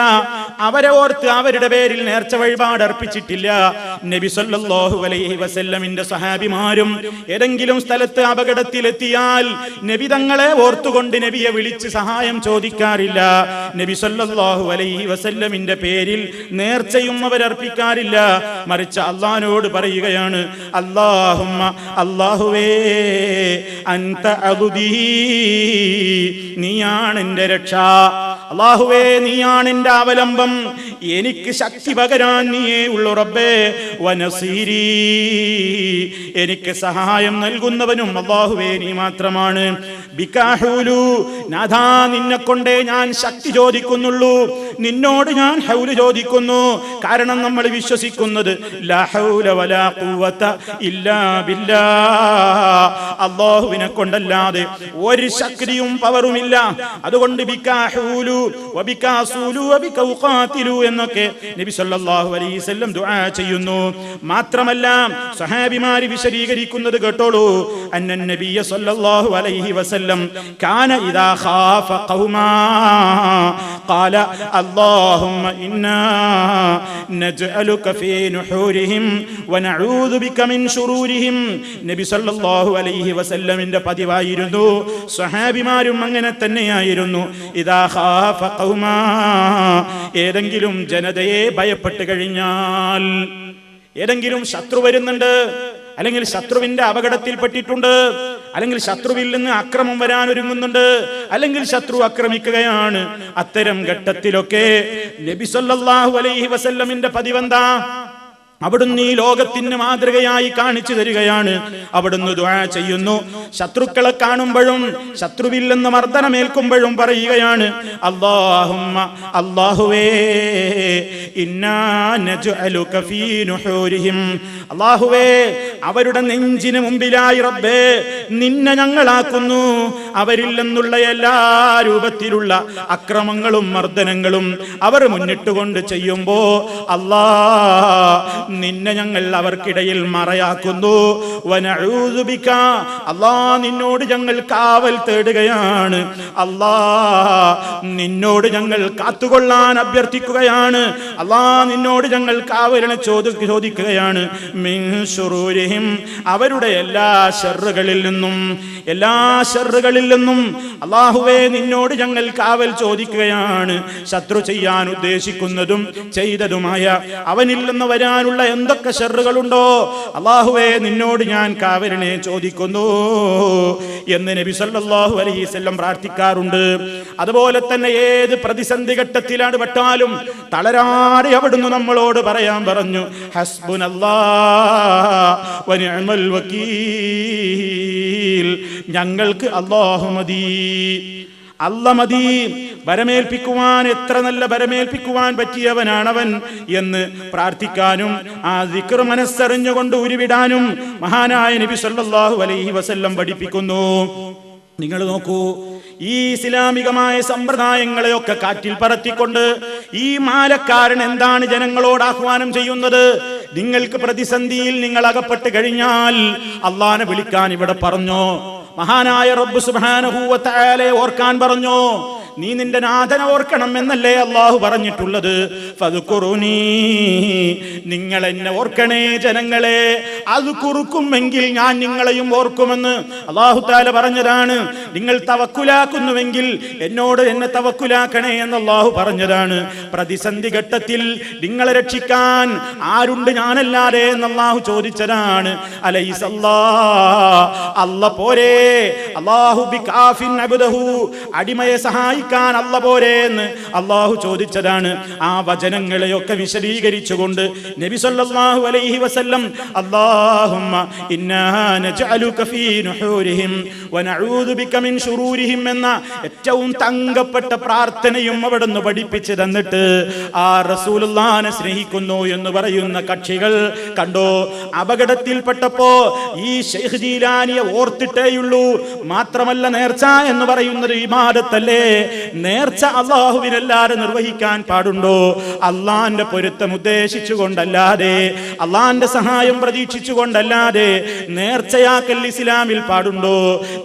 അവരെ ഓർത്ത് അവരുടെ പേരിൽ നേർച്ച വഴിപാട് അർപ്പിച്ചിട്ടില്ല. നബി സല്ലല്ലാഹു അലൈഹി വസല്ലമിന്റെ സഹാബിമാരും ഏതെങ്കിലും സ്ഥലത്ത് അപകടത്തിലെത്തിയാൽ നബി തങ്ങളെ ഓർത്തുകൊണ്ട് നബിയെ വിളിച്ച് സഹായം ചോദിക്കാറില്ല. നബി സല്ലല്ലാഹു അലൈഹി വസല്ലമിന്റെ പേരിൽ നേർച്ചയും അവരർപ്പിക്കാറില്ല. മറിച്ച് അല്ലാഹുവിനോട് പറയുകയാണ്, അല്ലാഹുമ്മ അല്ലാഹുവേ അൻത അദുദീ നീയാണ് എന്റെ രക്ഷ, അല്ലാഹുവേ നീയാണ് എന്റെ അവലംബം, എനിക്ക് ശക്തി പകരാൻ നീയേ ഉള്ളു റബ്ബേ. വനസീരീ എനിക്ക് സഹായം നൽകുന്നവനും അല്ലാഹുവേ നീ മാത്രമാണ്. ബികാഹൂലു നാഥാ നിന്നെ കൊണ്ടേ ഞാൻ ശക്തി ചോദിക്കുന്നുള്ളൂ, നിന്നോട് ഞാൻ ഹൗല് ചോദിക്കുന്നു. കാരണം നമ്മൾ വിശ്വസിക്കുന്നത് ലാ ഹൗല വലാ ഖുവത ഇല്ലാ ബില്ലാ, അല്ലാഹുവിനെ കൊണ്ടല്ലാതെ ഒരു ശക്തിയും പവറുമില്ല. അതുകൊണ്ട് ബികാഹൂലു വബികാസൂലു വബികൗഖാതിലു എന്നൊക്കെ നബി സല്ലല്ലാഹു അലൈഹി വസല്ലം ദുആ ചെയ്യുന്നു. മാത്രമല്ല സ്വഹാബിമാര് വിശദീകരിക്കുന്നത് കേട്ടോളൂ. അന്നൻ നബിയ സല്ലല്ലാഹു അലൈഹി വസല്ലം കാന ഇദാ ഖാഫ ഖൗമാ ഖാല അല്ലാഹുമ്മ ഇന്നാ നജ്അലുക ഫീ നുഹൂരിഹിം വനഊദു ബിക മിൻ ശുറൂരിഹിം. നബി സല്ലല്ലാഹു അലൈഹി വസല്ലമിന്റെ പതിവായിരുന്നു, സ്വഹാബിമാരും അങ്ങനെ തന്നെയായിരുന്നു. ഇദാ ഖാഫ ഖൗമാ ഏതെങ്കിലും ജനതയെ ഭയപ്പെട്ട് കഴിഞ്ഞാൽ, ഏതെങ്കിലും ശത്രു വരുന്നുണ്ട്, അല്ലെങ്കിൽ ശത്രുവിന്റെ അപകടത്തിൽപ്പെട്ടിട്ടുണ്ട്, അല്ലെങ്കിൽ ശത്രുവിൽ നിന്ന് അക്രമം വരാൻ ഒരുങ്ങുന്നുണ്ട്, അല്ലെങ്കിൽ ശത്രു ആക്രമിക്കുകയാണ്, അത്തരം ഘട്ടത്തിലൊക്കെ നബി സല്ലല്ലാഹു അലൈഹി വസല്ലമിന്റെ പതിവെന്താ? അവിടുന്ന് ഈ ലോകത്തിന് മാതൃകയായി കാണിച്ചു തരികയാണ്. അവിടുന്ന് ദുആ ചെയ്യുന്നു. ശത്രുക്കളെ കാണുമ്പോഴും ശത്രുവിൽ നിന്ന് മർദ്ദനമേൽക്കുമ്പോഴും പറയുകയാണ്, അല്ലാഹുമ്മ അല്ലാഹുവേ ഇന്നാ നജ്അലുക ഫീ നുഹൂരിഹിം. അല്ലാഹുവേ അവരുടെ നെഞ്ചിന് മുമ്പിലായി റബ്ബേ നിന്നെ ഞങ്ങളാക്കുന്നു. അവരിൽ നിന്നുള്ള എല്ലാ രൂപത്തിലുള്ള അക്രമങ്ങളും മർദ്ദനങ്ങളും അവർ മുന്നിട്ടുകൊണ്ട് ചെയ്യുമ്പോ അല്ലാഹ് നിന്നെ ഞങ്ങൾ അവർക്കിടയിൽ മറയാക്കുന്നു. വനഊദു ബിക അല്ലാഹ് നിന്നോട് ഞങ്ങൾ കാവൽ തേടുകയാണ്. അല്ലാഹ് നിന്നോട് ഞങ്ങൾ കാത്തുകൊള്ളാൻ അഭ്യർത്ഥിക്കുകയാണ്. അല്ലാഹ് നിന്നോട് ഞങ്ങൾ കാവലിനെ ചോദിക്കുകയാണ്. മിൻ ശുറൂരിഹിം അവരുടെ എല്ലാ ശർറുകളിൽ നിന്നും, എല്ലാ ശർറുകളിൽ നിന്നും അല്ലാഹുവേ നിന്നോട് ഞങ്ങൾ കാവൽ ചോദിക്കുകയാണ്. ശത്രു ചെയ്യാൻ ഉദ്ദേശിക്കുന്നതും ചെയ്തതുമായ അവനിൽ നിന്ന് വരാനുള്ള എന്തൊക്കെ ശർറുകളുണ്ടോ അല്ലാഹുവേ നിന്നോട് ഞാൻ കാവലിനെ ചോദിക്കുന്നു എന്ന് നബി സല്ലല്ലാഹു അലൈഹി വസല്ലം പ്രാർത്ഥിക്കാറുണ്ട്. അതുപോലെ തന്നെ ഏത് പ്രതിസന്ധി ഘട്ടത്തിലാണ് പെട്ടാലും തളരാതെ അവിടുന്ന് നമ്മളോട് പറയാൻ പറഞ്ഞു, ഹസ്ബുനല്ലാഹ് വനിഅമൽ വകീൽ, ഞങ്ങൾക്ക് അല്ലാഹു മതി, അല്ല മതി. ബരമേൽപ്പിക്കുവാൻ എത്ര നല്ല ബരമേൽപ്പിക്കുവാൻ പറ്റിയവനാണവൻ എന്ന് പ്രാർത്ഥിക്കാനും ആ ദിക്ർ മനസ്സറിഞ്ഞുകൊണ്ട് ഉരുവിടാനും മഹാനായ നബി സല്ലല്ലാഹു അലൈഹി വസല്ലം പഠിപ്പിക്കുന്നു. നിങ്ങൾ നോക്കൂ, ഈ ഇസ്ലാമികമായ സമ്പ്രദായങ്ങളെയൊക്കെ കാറ്റിൽ പറത്തിക്കൊണ്ട് ഈ മാലക്കാരൻ എന്താണ് ജനങ്ങളോട് ആഹ്വാനം ചെയ്യുന്നത്? നിങ്ങൾക്ക് പ്രതിസന്ധിയിൽ നിങ്ങൾ അകപ്പെട്ട് കഴിഞ്ഞാൽ അള്ളാനെ വിളിക്കാൻ ഇവിടെ പറഞ്ഞോ, മഹാനായ റബ്ബ് സുബ്ഹാനഹു വ തആലയെ ഓർക്കാൻ പറഞ്ഞോ. നീ നിന്റെ നാഥനെ ഓർക്കണം എന്നല്ലേ അല്ലാഹു പറഞ്ഞിട്ടുള്ളത്. ഫദ്കുറുനി, നിങ്ങൾ എന്നെ ഓർക്കണേ ജനങ്ങളെ, അത് കുറുക്കുമെങ്കിൽ ഞാൻ നിങ്ങളെയും ഓർക്കുമെന്ന് അല്ലാഹു തആല പറഞ്ഞതാണ്. നിങ്ങൾ തവക്കുലാക്കുന്നുവെങ്കിൽ എന്നോട് എന്നെ തവക്കുലാക്കണേ എന്ന് അല്ലാഹു പറഞ്ഞതാണ്. പ്രതിസന്ധി ഘട്ടത്തിൽ നിങ്ങളെ രക്ഷിക്കാൻ ആരുണ്ട് ഞാനല്ലാതെ എന്ന് അല്ലാഹു ചോദിച്ചതാണ്. അല്ല പോരെ, അല്ലാഹു ബികാഫിൻ അബ്ദഹു, അടിമയെ സഹായിക്കാൻ അല്ല പോരെ എന്ന് അല്ലാഹു ചോദിച്ചതാണ്. ആ വചനങ്ങളെയൊക്കെ വിശദീകരിച്ചുകൊണ്ട് നബി സല്ലല്ലാഹു അലൈഹി വസല്ലം അല്ലാഹുമ്മ ഇന്നാ നജഅലുക ഫീ നുഹൂരിഹിം വനഊദു ബിക മിൻ ശുറൂരിഹിം എന്ന ഏറ്റവും തങ്കപ്പെട്ട പ്രാർത്ഥനയും അവിടുന്ന് പഠിപ്പിച്ചു തന്നിട്ട് ആ റസൂലുള്ളാഹിനെ സ്നേഹിക്കുന്നു എന്ന് പറയുന്ന കക്ഷികൾ കണ്ടോ, അപകടത്തിൽപ്പെട്ടപ്പോ ഈ ശൈഖ് ജീലാനിയെ ഓർത്തിട്ടേയുള്ളൂ. മാത്രമല്ല, നേർച്ച എന്ന് പറയുന്നത് ഇബാദത്തല്ലേ? നേർച്ച അല്ലാഹുവിനല്ലാതെ നിർവഹിക്കാൻ പാടുണ്ടോ? അള്ളാന്റെ പൊരുത്തം ഉദ്ദേശിച്ചുകൊണ്ടല്ലാതെ, അള്ളാന്റെ സഹായം പ്രതീക്ഷിച്ചുകൊണ്ടല്ലാതെ നേർച്ചയാക്കൽ ഇസ്ലാമിൽ പാടുണ്ടോ?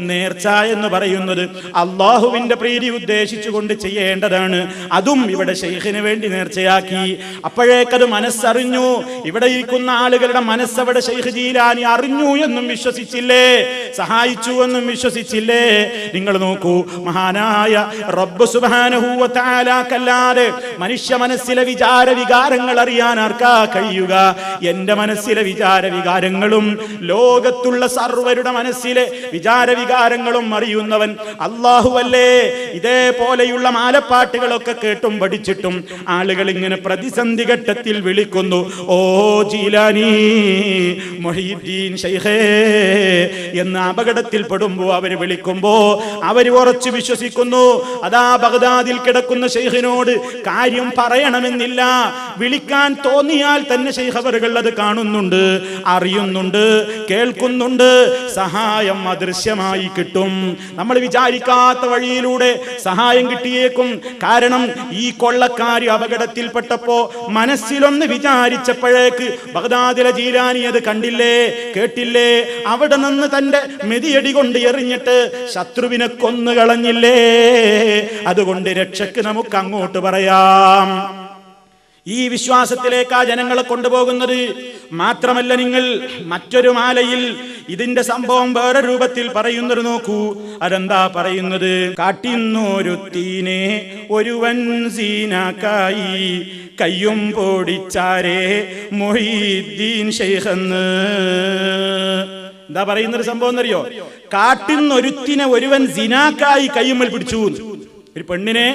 നേർച്ച എന്ന് പറയുന്നത് അള്ളാഹുവിന്റെ പ്രീതി ഉദ്ദേശിച്ചുകൊണ്ട് ചെയ്യേണ്ടതാണ്. അതും ഇവിടെ ശൈഖിന് വേണ്ടി നേർച്ചയാക്കി. അപ്പോഴേക്കത് മനസ്സറിഞ്ഞു. ഇവിടെ ഇരിക്കുന്ന ആളുകളുടെ മനസ്സവിടെ ശൈഖ് ജീലാനി അറിഞ്ഞു എന്നും വിശ്വസിച്ചില്ലേ, സഹായിച്ചു എന്നും വിശ്വസിച്ചില്ലേ? നിങ്ങൾ നോക്കൂ, മഹാനായ റബ്ബ് സുബ്ഹാനഹു വ തആലക്കല്ലാതെ മനുഷ്യ മനസ്സിലെ വിചാര വികാരങ്ങൾ അറിയാൻ ആർക്കാ കഴിയുക? എന്റെ മനസ്സിലെ വിചാര വികാരങ്ങളും ലോകത്തുള്ള സർവരുടെ മനസ്സിലെ വിചാര വികാരങ്ങളും അറിയുന്നവൻ അല്ലാഹുവല്ലേ? ഇതേപോലെയുള്ള മാലപ്പാട്ടുകളൊക്കെ കേട്ടും പഠിച്ചിട്ടും ആളുകൾ ഇങ്ങനെ പ്രതിസന്ധി ഘട്ടത്തിൽ വിളിക്കുന്നു, ഓ ജീലാനി, മുഹീദ്ദീൻ ശൈഖേ എന്ന് അപകടത്തിൽ പെടുമ്പോ അവര് വിളിക്കുമ്പോ അവര് ഉറച്ചു വിശ്വസിക്കുന്നു. അതാ ബഗ്ദാദിൽ കിടക്കുന്ന ശൈഖിനോട് കാര്യം പറയണമെന്നില്ല, വിളിക്കാൻ തോന്നിയാൽ തന്നെ ശൈഖ് അവറുകൾ അത് കാണുന്നുണ്ട്, അറിയുന്നുണ്ട്, കേൾക്കുന്നുണ്ട്. സഹായം അദൃശ്യമായി കിട്ടും. നമ്മൾ വിചാരിക്കാത്ത വഴിയിലൂടെ സഹായം കിട്ടിയേക്കും. കാരണം ഈ കൊള്ളക്കാരി അപകടത്തിൽപ്പെട്ടപ്പോ മനസ്സിലൊന്ന് വിചാരിച്ചപ്പോഴേക്ക് ബഗ്ദാദിലെ ജീലാനി അത് കണ്ടില്ലേ, കേട്ടില്ലേ? അവിടെ നിന്ന് തന്റെ മെതിയടി കൊണ്ട് എറിഞ്ഞിട്ട് ശത്രുവിനെ കൊന്നുകളഞ്ഞില്ലേ? അതുകൊണ്ട് രക്ഷക്ക് നമുക്ക് അങ്ങോട്ട് പറയാം. ഈ വിശ്വാസത്തിലേക്കാ ജനങ്ങളെ കൊണ്ടുപോകുന്നത്. മാത്രമല്ല, നിങ്ങൾ മറ്റൊരു മാലയിൽ ഇതിന്റെ സംഭവം വേറെ രൂപത്തിൽ പറയുന്നത് നോക്കൂ. അതെന്താ പറയുന്നത്? കാട്ടിന്നൊരുത്തീനെ ഒരുവൻ സീനാക്കായി കയ്യും പൊടിച്ചാരേ മുഹീദ്ദീൻ ശൈഖെന്ന്. എന്താ പറയുന്നൊരു സംഭവം എന്നറിയോ? കാട്ടിന്നൊരുത്തിനെ ഒരുവൻ സിനാക്കായി കയ്യുമ്മൽ പിടിച്ചു. ഒരു പെണ്ണിനെ,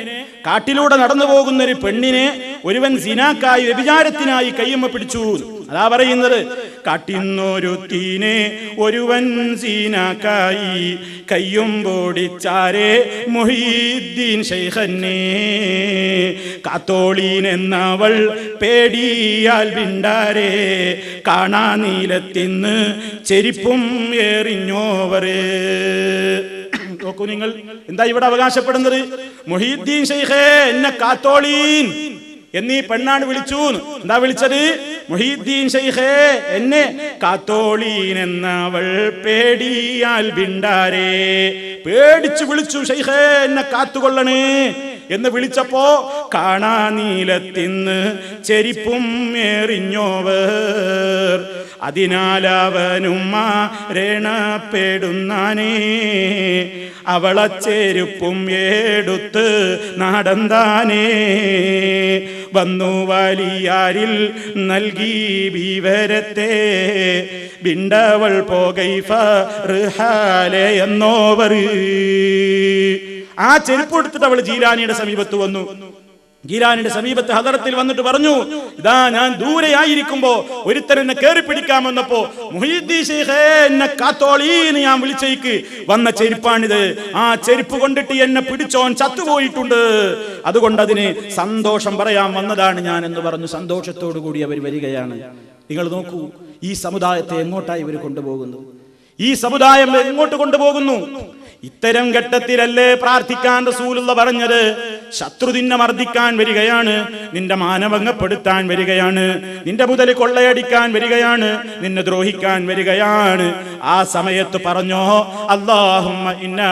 കാട്ടിലൂടെ നടന്നു പോകുന്ന ഒരു പെണ്ണിനെ ഒരുവൻ സിനാക്കായി, വ്യഭിചാരത്തിനായി കയ്യുമ്മ പിടിച്ചു. അതാ പറയുന്നത്, കാട്ടിന്നൊരുത്തീനെ ഒരുവൻ സീനാക്കായി കയ്യും പൊടിച്ചാരേ മുഹീദ്ദീൻ ശൈഖന്നെ. കാത്തോളീൻ എന്നവൾ പേടിയാൽ വിണ്ടാരേ കാണാ നീലത്തിന്ന് ചെരിപ്പും എറിഞ്ഞോവറ്. നോക്കൂ നിങ്ങൾ, എന്താ ഇവിടെ അവകാശപ്പെടുന്നത്? മുഹീദ്ദീൻ ശൈഖേ എന്നെ കാത്തോളീൻ എന്നീ പെണ്ണാണ് വിളിച്ചു. എന്താ വിളിച്ചത്? മുഹീദ്ദീൻ ശൈഖേ എന്നെ കാത്തോളീൻ എന്നവൾ പേടിയാൽ വിണ്ടാരേ. പേടിച്ചു വിളിച്ചു, ശൈഖേ എന്നെ കാത്തുകൊള്ളണേ എന്ന് വിളിച്ചപ്പോ കാണാ നീലത്തിന്ന് ചെരിപ്പും എറിഞ്ഞോവർ. അതിനാലവനും മാരണപ്പെടുന്നാനേ അവളച്ചെരുപ്പും എടുത്ത് നടന്താനേ. വന്നു വലിയാരിൽ നൽകി വിവരത്തെ ബിണ്ടവൾ പോകൈഫ ഹാലെ എന്നോവർ. ആ ചെരുപ്പ് എടുത്തിട്ട് അവൾ ജീലാനിയുടെ സമീപത്ത് വന്നു. ജീലാനിയുടെ സമീപത്ത് ഹദറത്തിൽ വന്നിട്ട് പറഞ്ഞു, ഇതാ ഞാൻ ദൂരെയായിരിക്കുമ്പോ ഒരുത്തൻ എന്നെ കയറി പിടിക്കാമെന്നപ്പോ മുഹീദ്ദീൻ ശൈഖേ എന്നെ കാത്തോളീന്ന് ഞാൻ വിളിച്ചേക്ക് വന്ന ചെരുപ്പാണിത്. ആ ചെരുപ്പ് കൊണ്ടിട്ട് എന്നെ പിടിച്ചോൻ ചത്തുപോയിട്ടുണ്ട്. അതുകൊണ്ട് അതിന് സന്തോഷം പറയാൻ വന്നതാണ് ഞാൻ എന്ന് പറഞ്ഞു. സന്തോഷത്തോടു കൂടി അവർ വരികയാണ്. നിങ്ങൾ നോക്കൂ, ഈ സമുദായത്തെ എങ്ങോട്ടായി ഇവർ കൊണ്ടുപോകുന്നു? ഈ സമുദായം എങ്ങോട്ട് കൊണ്ടുപോകുന്നു? ഇത്തരം ഘട്ടത്തിലല്ലേ പ്രാർത്ഥിക്കാൻ റസൂലുള്ള പറഞ്ഞത്? ശത്രു നിന്നെ മർദ്ദിക്കാൻ വരികയാണ്, നിന്റെ മാനഭംഗപ്പെടുത്താൻ വരികയാണ്, നിന്റെ മുതൽ കൊള്ളയടിക്കാൻ വരികയാണ്, നിന്നെ ദ്രോഹിക്കാൻ വരികയാണ്. ആ സമയത്ത് പറഞ്ഞോ, അല്ലാഹുമ്മ ഇന്നാ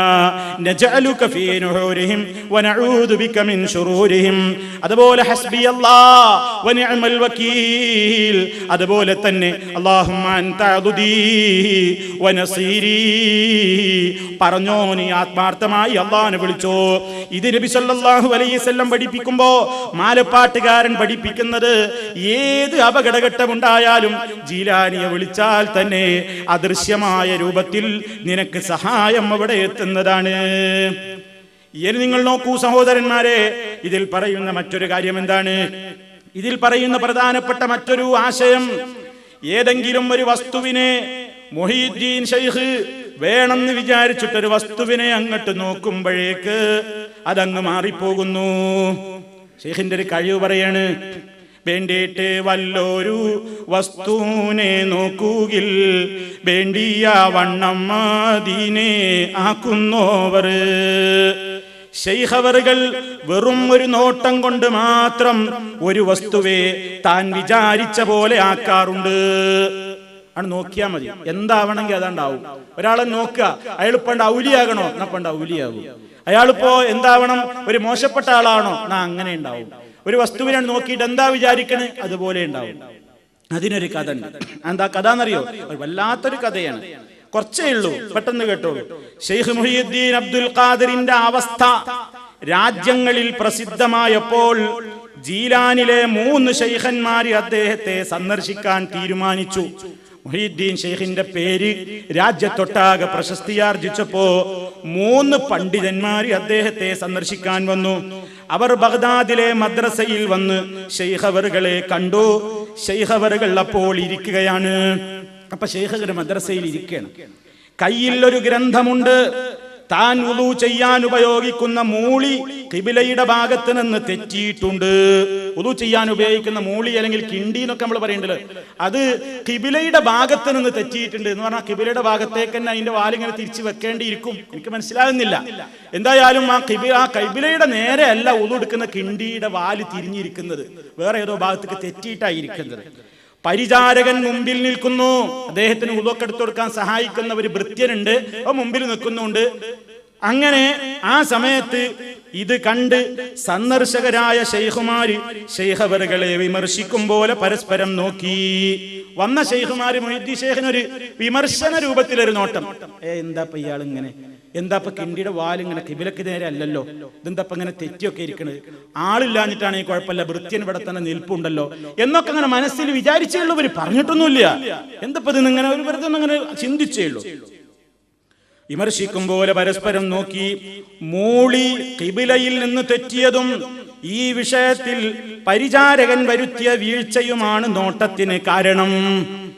നജഅലുക ഫീ നുഹൂരിഹിം വനഊദു ബിക മിൻ ശുറൂരിഹിം. അതുപോലെ ഹസ്ബിയല്ലാഹ് വനിഅമൽ വകീൽ. അതുപോലെ തന്നെ അല്ലാഹുമ്മ അൻത അദ്ദീ വനസീരി. പറഞ്ഞോ, നീ ആത്മാർത്ഥമായി അല്ലാഹുവിനെ വിളിച്ചോ. ഇത് നബി സല്ലല്ലാഹു അലൈഹി വസല്ലം പഠിപ്പിക്കുമ്പോ മാലപ്പാട്ടുകാരൻ പഠിപ്പിക്കുന്നത് ഏത് അപകടഘട്ടമുണ്ടായാലും ജീലാനിയെ വിളിച്ചാൽ തന്നെ അദൃശ്യമായ രൂപത്തിൽ നിനക്ക് സഹായം അവിടെ എത്തുന്നതാണ്. ഇനി നിങ്ങൾ നോക്കൂ സഹോദരന്മാരെ, ഇതിൽ പറയുന്ന മറ്റൊരു കാര്യം എന്താണ്? ഇതിൽ പറയുന്ന പ്രധാനപ്പെട്ട മറ്റൊരു ആശയം, ഏതെങ്കിലും ഒരു വസ്തുവിനെ മുഹീദ്ദീൻ ശൈഖ് വേണമെന്ന് വിചാരിച്ചിട്ടൊരു വസ്തുവിനെ അങ്ങോട്ട് നോക്കുമ്പോഴേക്ക് അതങ്ങ് മാറിപ്പോകുന്നു. ശൈഖിന്റെ ഒരു കഴിവ് പറയാണ്, വേണ്ടിയിട്ട് വല്ലൊരു വസ്തുവിനെ നോക്കുകിൽ വേണ്ടിയ വണ്ണം മദീനെ ആക്കുന്നോവർ. ശൈഖവറുകൾ വെറും ഒരു നോട്ടം കൊണ്ട് മാത്രം ഒരു വസ്തുവെ താൻ വിചാരിച്ച പോലെ ആക്കാറുണ്ട്. ആണ് നോക്കിയാൽ മതി, എന്താവണമെങ്കിൽ അതാണ്ടാവും. ഒരാളെ നോക്കുക, അയാൾ പണ്ട് ഔലിയാകണോ എന്നാ പണ്ട് ഔലിയാകും. അയാളിപ്പോ എന്താവണം, ഒരു മോശപ്പെട്ട ആളാണോ എന്നാ അങ്ങനെ ഉണ്ടാവും. ഒരു വസ്തുവിനെ നോക്കിയിട്ട് എന്താ വിചാരിക്കണേ അതുപോലെ ഉണ്ടാവും. അതിനൊരു കഥ ഉണ്ട്. എന്താ കഥ എന്നറിയോ? വല്ലാത്തൊരു കഥയാണ്. കുറച്ചേ ഉള്ളൂ, പെട്ടെന്ന് കേട്ടോളൂ. ശൈഖ് മുഹീദ്ദീൻ അബ്ദുൽ ഖാദിറിന്റെ അവസ്ഥ രാജ്യങ്ങളിൽ പ്രസിദ്ധമായപ്പോൾ ജീലാനിലെ 3 ശൈഖന്മാർ അദ്ദേഹത്തെ സന്ദർശിക്കാൻ തീരുമാനിച്ചു. മുഹീദ്ദീൻ ശൈഖിന്റെ പേര് രാജ്യത്തൊട്ടാകെ പ്രശസ്തിയാർജിച്ചപ്പോ 3 പണ്ഡിതന്മാർ അദ്ദേഹത്തെ സന്ദർശിക്കാൻ വന്നു. അവർ ബഗ്ദാദിലെ മദ്രസയിൽ വന്ന് ശൈഖ് അവറുകളെ കണ്ടു. ശൈഖ് അവറുകൾ അപ്പോൾ ഇരിക്കുകയാണ്. അപ്പൊ ശൈഖ് മദ്രസയിൽ ഇരിക്കുകയാണ്. കയ്യിൽ ഒരു ഗ്രന്ഥമുണ്ട്. താൻ വുളു ചെയ്യാൻ ഉപയോഗിക്കുന്ന മൂളി ഖിബിലയുടെ ഭാഗത്ത് നിന്ന് തെറ്റിയിട്ടുണ്ട്. വുളു ചെയ്യാൻ ഉപയോഗിക്കുന്ന മൂളി അല്ലെങ്കിൽ കിണ്ടി എന്നൊക്കെ നമ്മൾ പറയുന്നുണ്ടല്ലോ, അത് ഖിബിലയുടെ ഭാഗത്ത് നിന്ന് തെറ്റിയിട്ടുണ്ട് എന്ന് പറഞ്ഞാൽ ഖിബിലയുടെ ഭാഗത്തേക്ക് തന്നെ അതിന്റെ വാലിങ്ങനെ തിരിച്ചു വെക്കേണ്ടിയിരിക്കും. എനിക്ക് മനസ്സിലാകുന്നില്ല. എന്തായാലും ആ ഖിബിലയുടെ നേരെ അല്ല വുളു എടുക്കുന്ന കിണ്ടിയുടെ വാല് തിരിഞ്ഞിരിക്കുന്നത്, വേറെ ഏതോ ഭാഗത്തേക്ക് തെറ്റിയിട്ടായിരിക്കുന്നത്. പരിചാരകൻ മുമ്പിൽ നിൽക്കുന്നു. അദ്ദേഹത്തിന് വുളുവൊക്കെ എടുത്തു കൊടുക്കാൻ സഹായിക്കുന്ന ഒരു ഭൃത്യനുണ്ട്, മുമ്പിൽ നിൽക്കുന്നുണ്ട്. അങ്ങനെ ആ സമയത്ത് ഇത് കണ്ട് സന്ദർശകരായ ശൈഖുമാര് ശൈഖ് അവറുകളെ വിമർശിക്കും പോലെ പരസ്പരം നോക്കി. വന്ന ശൈഖുമാര് മുഹീദ്ദീൻ ശൈഖിനൊരു വിമർശന രൂപത്തിലൊരു നോട്ടം. എന്താ ഇയാൾ ഇങ്ങനെ, എന്താ കിണ്ടിയുടെ വാലിങ്ങനെ ഖിബിലക്ക് നേരെ അല്ലല്ലോ, ഇതെന്താ ഇങ്ങനെ തെറ്റിയൊക്കെ ഇരിക്കണത്, ആളില്ലാഞ്ഞിട്ടാണ് ഈ കുഴപ്പമില്ല, ഭൃത്യൻ ഇവിടെ തന്നെ നിൽപ്പുണ്ടല്ലോ എന്നൊക്കെ അങ്ങനെ മനസ്സിൽ വിചാരിച്ചേ ഉള്ളൂ. ഇവര് പറഞ്ഞിട്ടൊന്നുമില്ല. എന്തപ്പോ ഇത് ഇങ്ങനെ ഒരു വെറുതെ അങ്ങനെ ചിന്തിച്ചേ ഉള്ളൂ. വിമർശിക്കും പോലെ പരസ്പരം നോക്കി. മൂളി ഖിബിലയിൽ നിന്ന് തെറ്റിയതും ഈ വിഷയത്തിൽ പരിചാരകൻ വരുത്തിയ വീഴ്ചയുമാണ് നോട്ടത്തിന് കാരണം.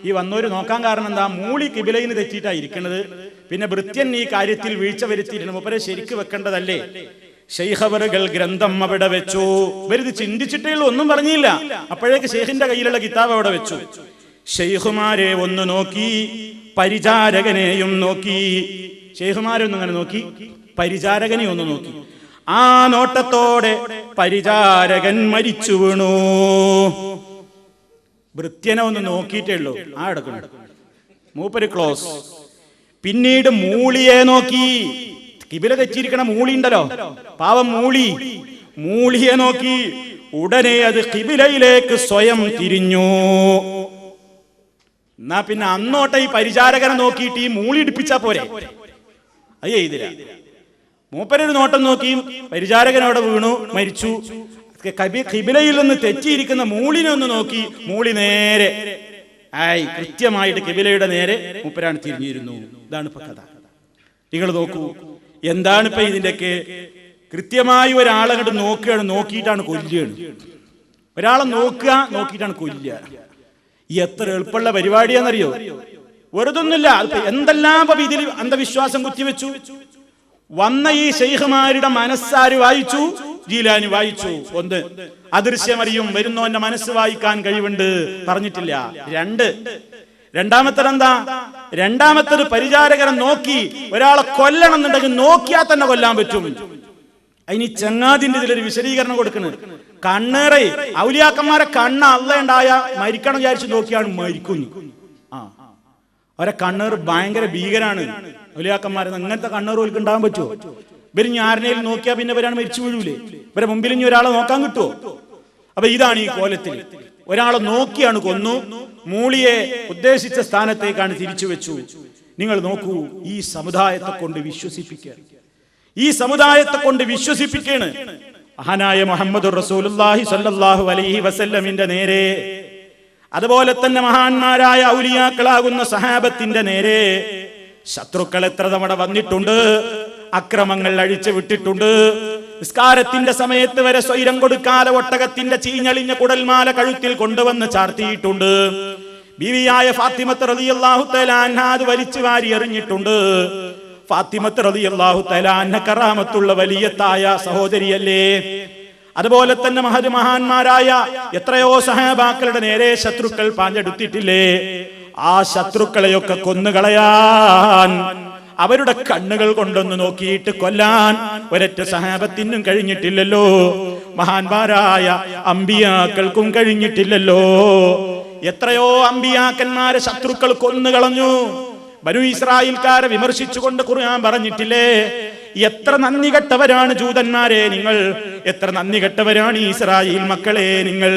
ഈ വന്നോര് നോക്കാൻ കാരണം എന്താ? മൂളി ഖിബിലയിൽ നിന്ന് തെറ്റിയിട്ടായിരിക്കണത്. പിന്നെ ഭൃത്യൻ ഈ കാര്യത്തിൽ വീഴ്ച വരുത്തിയിരുന്നു, മൂപ്പരെ ശരിക്ക് വെക്കേണ്ടതല്ലേ? ശൈഖ് അവറുകൾ ഗ്രന്ഥം അവിടെ വെച്ചു. ഇവരിത് ചിന്തിച്ചിട്ടേ ഉള്ളൂ, ഒന്നും പറഞ്ഞില്ല. അപ്പോഴേക്ക് ശൈഖിന്റെ കയ്യിലുള്ള കിതാബ് അവിടെ വെച്ചു. ശൈഖുമാരെ ഒന്ന് നോക്കി, പരിചാരകനെയും നോക്കി. ശൈഖുമാരെ ഒന്നും അങ്ങനെ നോക്കി, പരിചാരകനെ ഒന്ന് നോക്കി. ആ നോട്ടത്തോടെ പരിചാരകൻ മരിച്ചു വീണു. ഭൃത്യനെ ഒന്ന് നോക്കിയിട്ടേ ഉള്ളൂ, ആ എടുക്കണം, മൂപ്പര് ക്ലോസ്. പിന്നീട് മൂളിയെ നോക്കി. കിബില തെറ്റിയിരിക്കണ മൂളി ഉണ്ടല്ലോ, പാവം മൂളിയെ നോക്കി. ഉടനെ അത് കിബിലയിലേക്ക് സ്വയം തിരിഞ്ഞു. എന്നാ പിന്നെ അന്നോട്ടെ ഈ പരിചാരകനെ നോക്കിയിട്ട് ഈ മൂളി ഇടിപ്പിച്ചാ പോരെ? അത് ചെയ്തില്ല. മൂപ്പരൊരു നോട്ടം നോക്കി, പരിചാരകൻ അവിടെ വീണു, മരിച്ചു. കിബിലയിൽ നിന്ന് തെറ്റിയിരിക്കുന്ന മൂളിനെ ഒന്ന് നോക്കി, മൂളി നേരെ കൃത്യമായിട്ട് കിബിലയുടെ നേരെ മൂപ്പരാണ് തിരിഞ്ഞിരുന്നു. ഇതാണ് ഇപ്പൊ കഥ. നിങ്ങൾ നോക്കൂ, എന്താണ് ഇപ്പൊ ഇതിന്റെയൊക്കെ? കൃത്യമായി ഒരാളെ അങ്ങോട്ട് നോക്കുകയാണ്, നോക്കിയിട്ടാണ് കൊല്ലുകയാണ്. ഒരാളെ നോക്കിയിട്ടാണ് കൊല്ലുക. ഈ എത്ര എളുപ്പമുള്ള പരിപാടിയാണെന്നറിയോ? വെറുതൊന്നുമില്ല. എന്തെല്ലാം ഇതിൽ അന്ധവിശ്വാസം കുത്തിവെച്ചു. വന്ന ഈ ശൈഖുമാരുടെ മനസ്സാര് വായിച്ചു? ജീലാനി വായിച്ചു. ഒന്ന്, അദൃശ്യമറിയും വരുന്നവന്റെ മനസ്സ് വായിക്കാൻ കഴിവുണ്ട്, പറഞ്ഞിട്ടില്ല. രണ്ടാമത്തത് എന്താ? രണ്ടാമത്തത് പരിചാരകരെ നോക്കി. ഒരാളെ കൊല്ലണം എന്നുണ്ടെങ്കിൽ നോക്കിയാൽ തന്നെ കൊല്ലാൻ പറ്റും. അതിന് ചങ്ങാതിന്റെ ഇതിലൊരു വിശദീകരണം കൊടുക്കുന്നത്. കണ്ണേറെ ഔലിയാക്കന്മാരെ കണ്ണ് അള്ളയുണ്ടായ മരിക്കണം വിചാരിച്ചു നോക്കിയാണ് മരിക്കുന്നു. അവരെ കണ്ണേറ് ഭയങ്കര ഭീകരാണ്. ഔലിയാക്കന്മാരെ അങ്ങനത്തെ കണ്ണേറ് ഓൽക്ക് ഉണ്ടാകാൻ പറ്റുമോ? ഇവര് ആരെയും നോക്കിയാൽ പിന്നെ ഇവരാണ് മരിച്ചു വീഴൂലേ? ഇവരെ മുമ്പിൽ ഇനി ഒരാളെ നോക്കാൻ കിട്ടുമോ? അപ്പൊ ഇതാണ് ഈ കോലത്തിൽ. ഒരാളെ നോക്കിയാണ് കൊന്നു, മൂളിയെ ഉദ്ദേശിച്ച സ്ഥാനത്തേക്കാണ് തിരിച്ചു വെച്ചു. നിങ്ങൾ നോക്കൂ, ഈ സമുദായത്തെ കൊണ്ട് വിശ്വസിപ്പിക്കുക, ഈ സമുദായത്തെ കൊണ്ട് വിശ്വസിപ്പിക്കാണ്. മഹാനായ മുഹമ്മദുർ റസൂലുള്ളാഹി സ്വല്ലല്ലാഹു അലൈഹി വസല്ലമിന്റെ നേരെ, അതുപോലെ തന്നെ മഹാന്മാരായ ഔലിയാക്കളാകുന്ന സഹാബത്തിന്റെ നേരെ ശത്രുക്കൾ എത്ര തവണ വന്നിട്ടുണ്ട്, അക്രമങ്ങൾ അഴിച്ചു വിട്ടിട്ടുണ്ട്. നിസ്കാരത്തിന്റെ സമയത്ത് വരെ സ്വൈരം കൊടുക്കാതെ ഒട്ടകത്തിന്റെ ചീഞ്ഞളിഞ്ഞ കുടൽമാല കഴുത്തിൽ കൊണ്ടുവന്ന് ചാർത്തിയിട്ടുണ്ട്. ബീവിയായ ഫാത്തിമത്ത് റളിയല്ലാഹു തആല അൻഹ അത് വലിച്ചു വാരി എറിഞ്ഞിട്ടുണ്ട്. ഫാത്തിമത്ത് റളിയല്ലാഹു തആല അൻഹ കറാമത്തുള്ള വലിയത്തായ സഹോദരിയല്ലേ? അതുപോലെ തന്നെ മഹാന്മാരായ എത്രയോ സഹാബാക്കളുടെ നേരെ ശത്രുക്കൾ പാഞ്ഞെടുത്തിട്ടില്ലേ? ആ ശത്രുക്കളെയൊക്കെ കൊന്നുകളയാൻ, അവരുടെ കണ്ണുകൾ കൊണ്ടൊന്ന് നോക്കിയിട്ട് കൊല്ലാൻ ഒരൊറ്റ സഹാബത്തിനും കഴിഞ്ഞിട്ടില്ലല്ലോ. മഹാന്മാരായ അമ്പിയാക്കൾക്കും കഴിഞ്ഞിട്ടില്ലല്ലോ. എത്രയോ അമ്പിയാക്കന്മാരെ ശത്രുക്കൾ കൊന്നുകളഞ്ഞു. ബനു ഇസ്രായേൽക്കാരെ വിമർശിച്ചുകൊണ്ട് ഖുർആൻ പറഞ്ഞിട്ടില്ലേ? എത്ര നന്ദി കെട്ടവരാണ് ജൂതന്മാരെ നിങ്ങൾ, എത്ര നന്ദി കെട്ടവരാണ് ഇസ്രായേൽ മക്കളെ നിങ്ങൾ.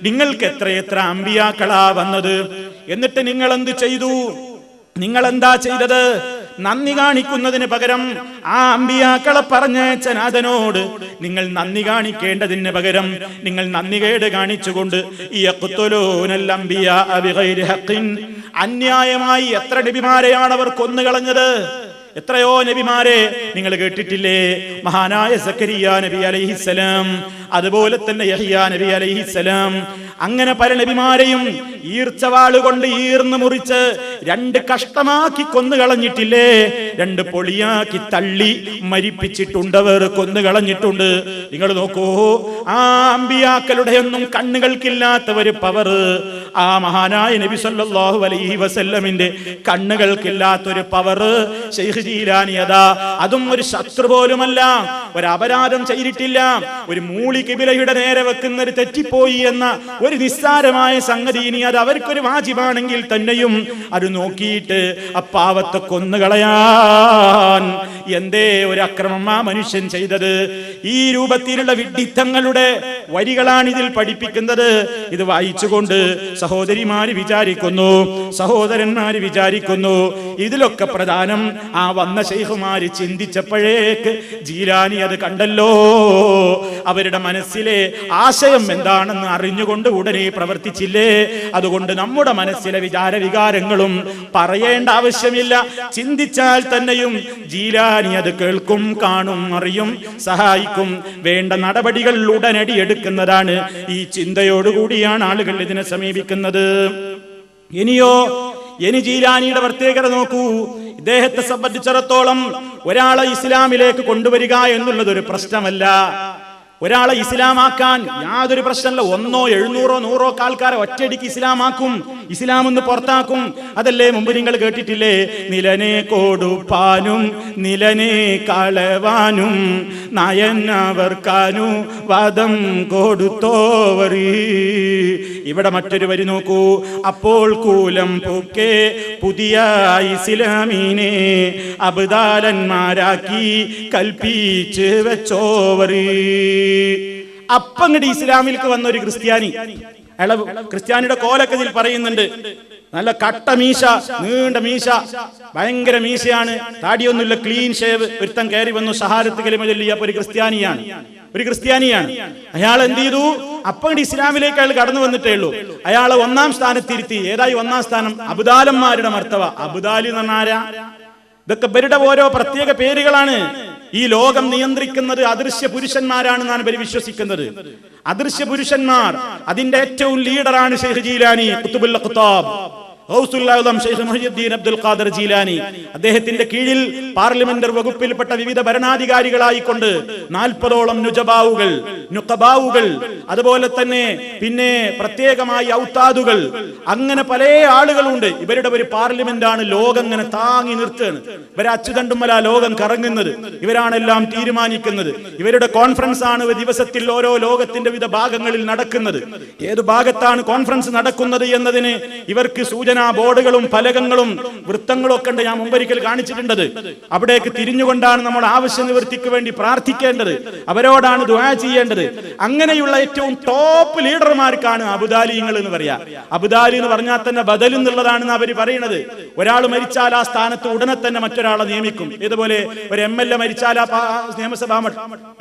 നിങ്ങൾക്ക് എത്ര അമ്പിയാക്കളാ വന്നത്, എന്നിട്ട് നിങ്ങൾ എന്ത് ചെയ്തു? നിങ്ങൾ എന്താ ചെയ്തത്? നന്ദി കാണിക്കുന്നതിന് പകരം ആ അമ്പിയാക്കളെ പറഞ്ഞയച്ച നാഥനോട് നിങ്ങൾ നന്ദി കാണിക്കേണ്ടതിന് പകരം നിങ്ങൾ നന്ദികേട് കാണിച്ചുകൊണ്ട് അന്യായമായി എത്ര നബിമാരെയാണ് അവർ കൊന്നുകളഞ്ഞത്? എത്രയോ നബിമാരെ നിങ്ങൾ കേട്ടിട്ടില്ലേ? മഹാനായ സക്കരിയ നബി അലൈഹിസ്സലാം, അതുപോലെ തന്നെ യഹ്യാ നബി അലൈഹിസ്സലാം, അങ്ങനെ പല നബിമാരെയും ഈർച്ചവാളുകൊണ്ട് ഈർന്ന് മുറിച്ച് രണ്ട് കഷ്ടമാക്കി കൊന്നുകളഞ്ഞിട്ടില്ലേ? രണ്ട് പൊളിയാക്കി തള്ളി മരിപ്പിച്ചിട്ടുണ്ടവർ, കൊന്നുകളഞ്ഞിട്ടുണ്ട്. നിങ്ങൾ നോക്കൂ, ആ അമ്പിയാക്കളുടെ ഒന്നും കണ്ണുകൾക്കില്ലാത്ത ഒരു പവർ ആ മഹാനായ നബി സല്ലല്ലാഹു അലൈഹി വസല്ലമിന്റെ കണ്ണുകൾക്കില്ലാത്തൊരു പവർ ശൈഖ് ജീലാനി അതാ. അതും ഒരു ശത്രു പോലുമല്ല, ഒരു അപരാധം ചെയ്തിട്ടില്ല, ഒരു മൂളി കിബിലയുടെ നേരെ വെക്കുന്നൊരു തെറ്റിപ്പോയി എന്ന ഒരു നിസ്സാരമായ സംഗതി ഇനി അത് അവർക്കൊരു വാജിബാണെങ്കിൽ തന്നെയും അത് നോക്കിയിട്ട് ആ പാവത്തെ കൊന്നുകളയാൻ എന്തേ ഒരു അക്രമം ആ മനുഷ്യൻ ചെയ്തത്? ഈ രൂപത്തിലുള്ള വിഡ്ഢിത്തങ്ങളുടെ വരികളാണ് ഇതിൽ പഠിപ്പിക്കുന്നത്. ഇത് വായിച്ചുകൊണ്ട് സഹോദരിമാര് വിചാരിക്കുന്നു, സഹോദരന്മാര് വിചാരിക്കുന്നു, ഇതിലൊക്കെ പ്രധാനം ആ വന്ന ശൈഖുമാര് ചിന്തിച്ചപ്പോഴേക്ക് ജീലാനി അത് കണ്ടല്ലോ. അവരുടെ മനസ്സിലെ ആശയം എന്താണെന്ന് അറിഞ്ഞുകൊണ്ട് ഉടനെ പ്രവർത്തിച്ചില്ലേ? അതുകൊണ്ട് നമ്മുടെ മനസ്സിലെ വികാരങ്ങളും പറയേണ്ട ആവശ്യമില്ല. ചിന്തിച്ചാൽ തന്നെയും ജീലാനി അത് കേൾക്കും, കാണും, അറിയും, സഹായിക്കും. വേണ്ട നടപടികൾ ഉടനടി എടുക്കുന്നതാണ്. ഈ ചിന്തയോടുകൂടിയാണ് ആളുകൾ ഇതിനെ സമീപിക്കുന്നത്. ഇനി ജീലാനിയുടെ പ്രത്യേകത നോക്കൂ. ഇദ്ദേഹത്തെ സംബന്ധിച്ചിടത്തോളം ഒരാളെ ഇസ്ലാമിലേക്ക് കൊണ്ടുവരിക എന്നുള്ളത് ഒരു പ്രശ്നമല്ല. ഒരാളെ ഇസ്ലാമാക്കാൻ യാതൊരു പ്രശ്നമല്ല. 100, 700, 100 ആൾക്കാരെ ഒറ്റയടിക്ക് ഇസ്ലാമാക്കും, ഇസ്ലാം ഒന്ന് പുറത്താക്കും. അതല്ലേ മുമ്പ് നിങ്ങൾ കേട്ടിട്ടില്ലേ? നിലനെ കൊടുപ്പാനും നിലനെ കളവാനും നയനവർക്കാനു വധം കൊടുത്തോവറി. ഇവിടെ മറ്റൊരു വരി നോക്കൂ. അപ്പോൾ കൂലം പൂക്കെ പുതിയ ഇസ്ലാമീനെ അബ്ദാലന്മാരാക്കി കൽപ്പിച്ച് വെച്ചോവറി. അപ്പങ്ങടി ഇസ്ലാമിലേക്ക് വന്ന ഒരു ക്രിസ്ത്യാനി, അയാളെ ക്രിസ്ത്യാനിയുടെ കോലൊക്കെ ഇതിൽ പറയുന്നുണ്ട്. നല്ല കട്ട മീശ, നീണ്ട മീശ, ഭയങ്കര മീശയാണ്, താടിയൊന്നുമില്ല, ക്ലീൻ ഷേവ്. ഒരുത്തൻ കയറി വന്നു, ഷഹാദത്ത് കലിമ ചൊല്ലി. അപ്പൊ ഒരു ക്രിസ്ത്യാനിയാണ്. അയാൾ എന്ത് ചെയ്തു? അപ്പങ്ങടി ഇസ്ലാമിലേക്ക് അയാൾ കടന്നു വന്നിട്ടേ ഉള്ളൂ. അയാളെ 1-ാം സ്ഥാനത്തിരുത്തി. ഏതായി 1-ാം സ്ഥാനം? അബ്ദാലന്മാരുടെ മർത്തവ. അബ്ദാലി എന്ന് പറഞ്ഞാരാ? ഇതൊക്കെ ഇവരുടെ ഓരോ പ്രത്യേക പേരുകളാണ്. ഈ ലോകം നിയന്ത്രിക്കുന്നത് അദൃശ്യ പുരുഷന്മാരാണെന്നാണ് ഇവർ വിശ്വസിക്കുന്നത്. അദൃശ്യ പുരുഷന്മാർ, അതിന്റെ ഏറ്റവും ലീഡറാണ് ശൈഖ് ജീലാനി, ഖുത്ബുൽ അഖ്താബ്, ഗൗസുൽ ആലം ശൈഖ് മുഹ്യിദ്ദീൻ അബ്ദുൽ ഖാദിർ ജീലാനി. അദ്ദേഹത്തിന്റെ കീഴിൽ പാർലമെന്റ് വകുപ്പിൽപ്പെട്ട വിവിധ ഭരണാധികാരികളായിക്കൊണ്ട് 40ഓളം നുജബാവുകൾ, നുഖബാവുകൾ, അതുപോലെ തന്നെ പിന്നെ പ്രത്യേകമായി ഔത്താദുകൾ, അങ്ങനെ പല ആളുകളുണ്ട്. ഇവരുടെ ഒരു പാർലമെന്റാണ്. ലോകം ഇങ്ങനെ താങ്ങി നിർത്തുകയാണ്. ഇവരെ അച്ചുതണ്ടുമല ലോകം കറങ്ങുന്നത്, ഇവരാണെല്ലാം തീരുമാനിക്കുന്നത്. ഇവരുടെ കോൺഫറൻസ് ആണ് ദിവസത്തിൽ ഓരോ ലോകത്തിന്റെ വിവിധ ഭാഗങ്ങളിൽ നടക്കുന്നത്. ഏത് ഭാഗത്താണ് കോൺഫറൻസ് നടക്കുന്നത് എന്നതിന് ഇവർക്ക് സൂചനാ ബോർഡുകളും ഫലകങ്ങളും വൃത്തങ്ങളും ഒക്കെ ഉണ്ട്. ഞാൻ മുമ്പൊരിക്കൽ കാണിച്ചിട്ടുണ്ടത്. അവിടേക്ക് തിരിഞ്ഞുകൊണ്ടാണ് നമ്മൾ ആവശ്യ നിവൃത്തിക്ക് വേണ്ടി പ്രാർത്ഥിക്കേണ്ടത്, അവരോടാണ് ദുആ ചെയ്യേണ്ടത്. അങ്ങനെയുള്ള ഏറ്റവും ടോപ്പ് ലീഡർമാർക്കാണ് അബുദാലിങ്ങൾ എന്ന് പറയാ. അബുദാലി എന്ന് പറഞ്ഞാൽ തന്നെ ബദൽ എന്നുള്ളതാണെന്ന് അവർ പറയുന്നത്. ഒരാൾ മരിച്ചാൽ ആ സ്ഥാനത്ത് ഉടനെ തന്നെ മറ്റൊരാളെ നിയമിക്കും. ഇതുപോലെ ഒരു MLA മരിച്ചാൽ ആ നിയമസഭാ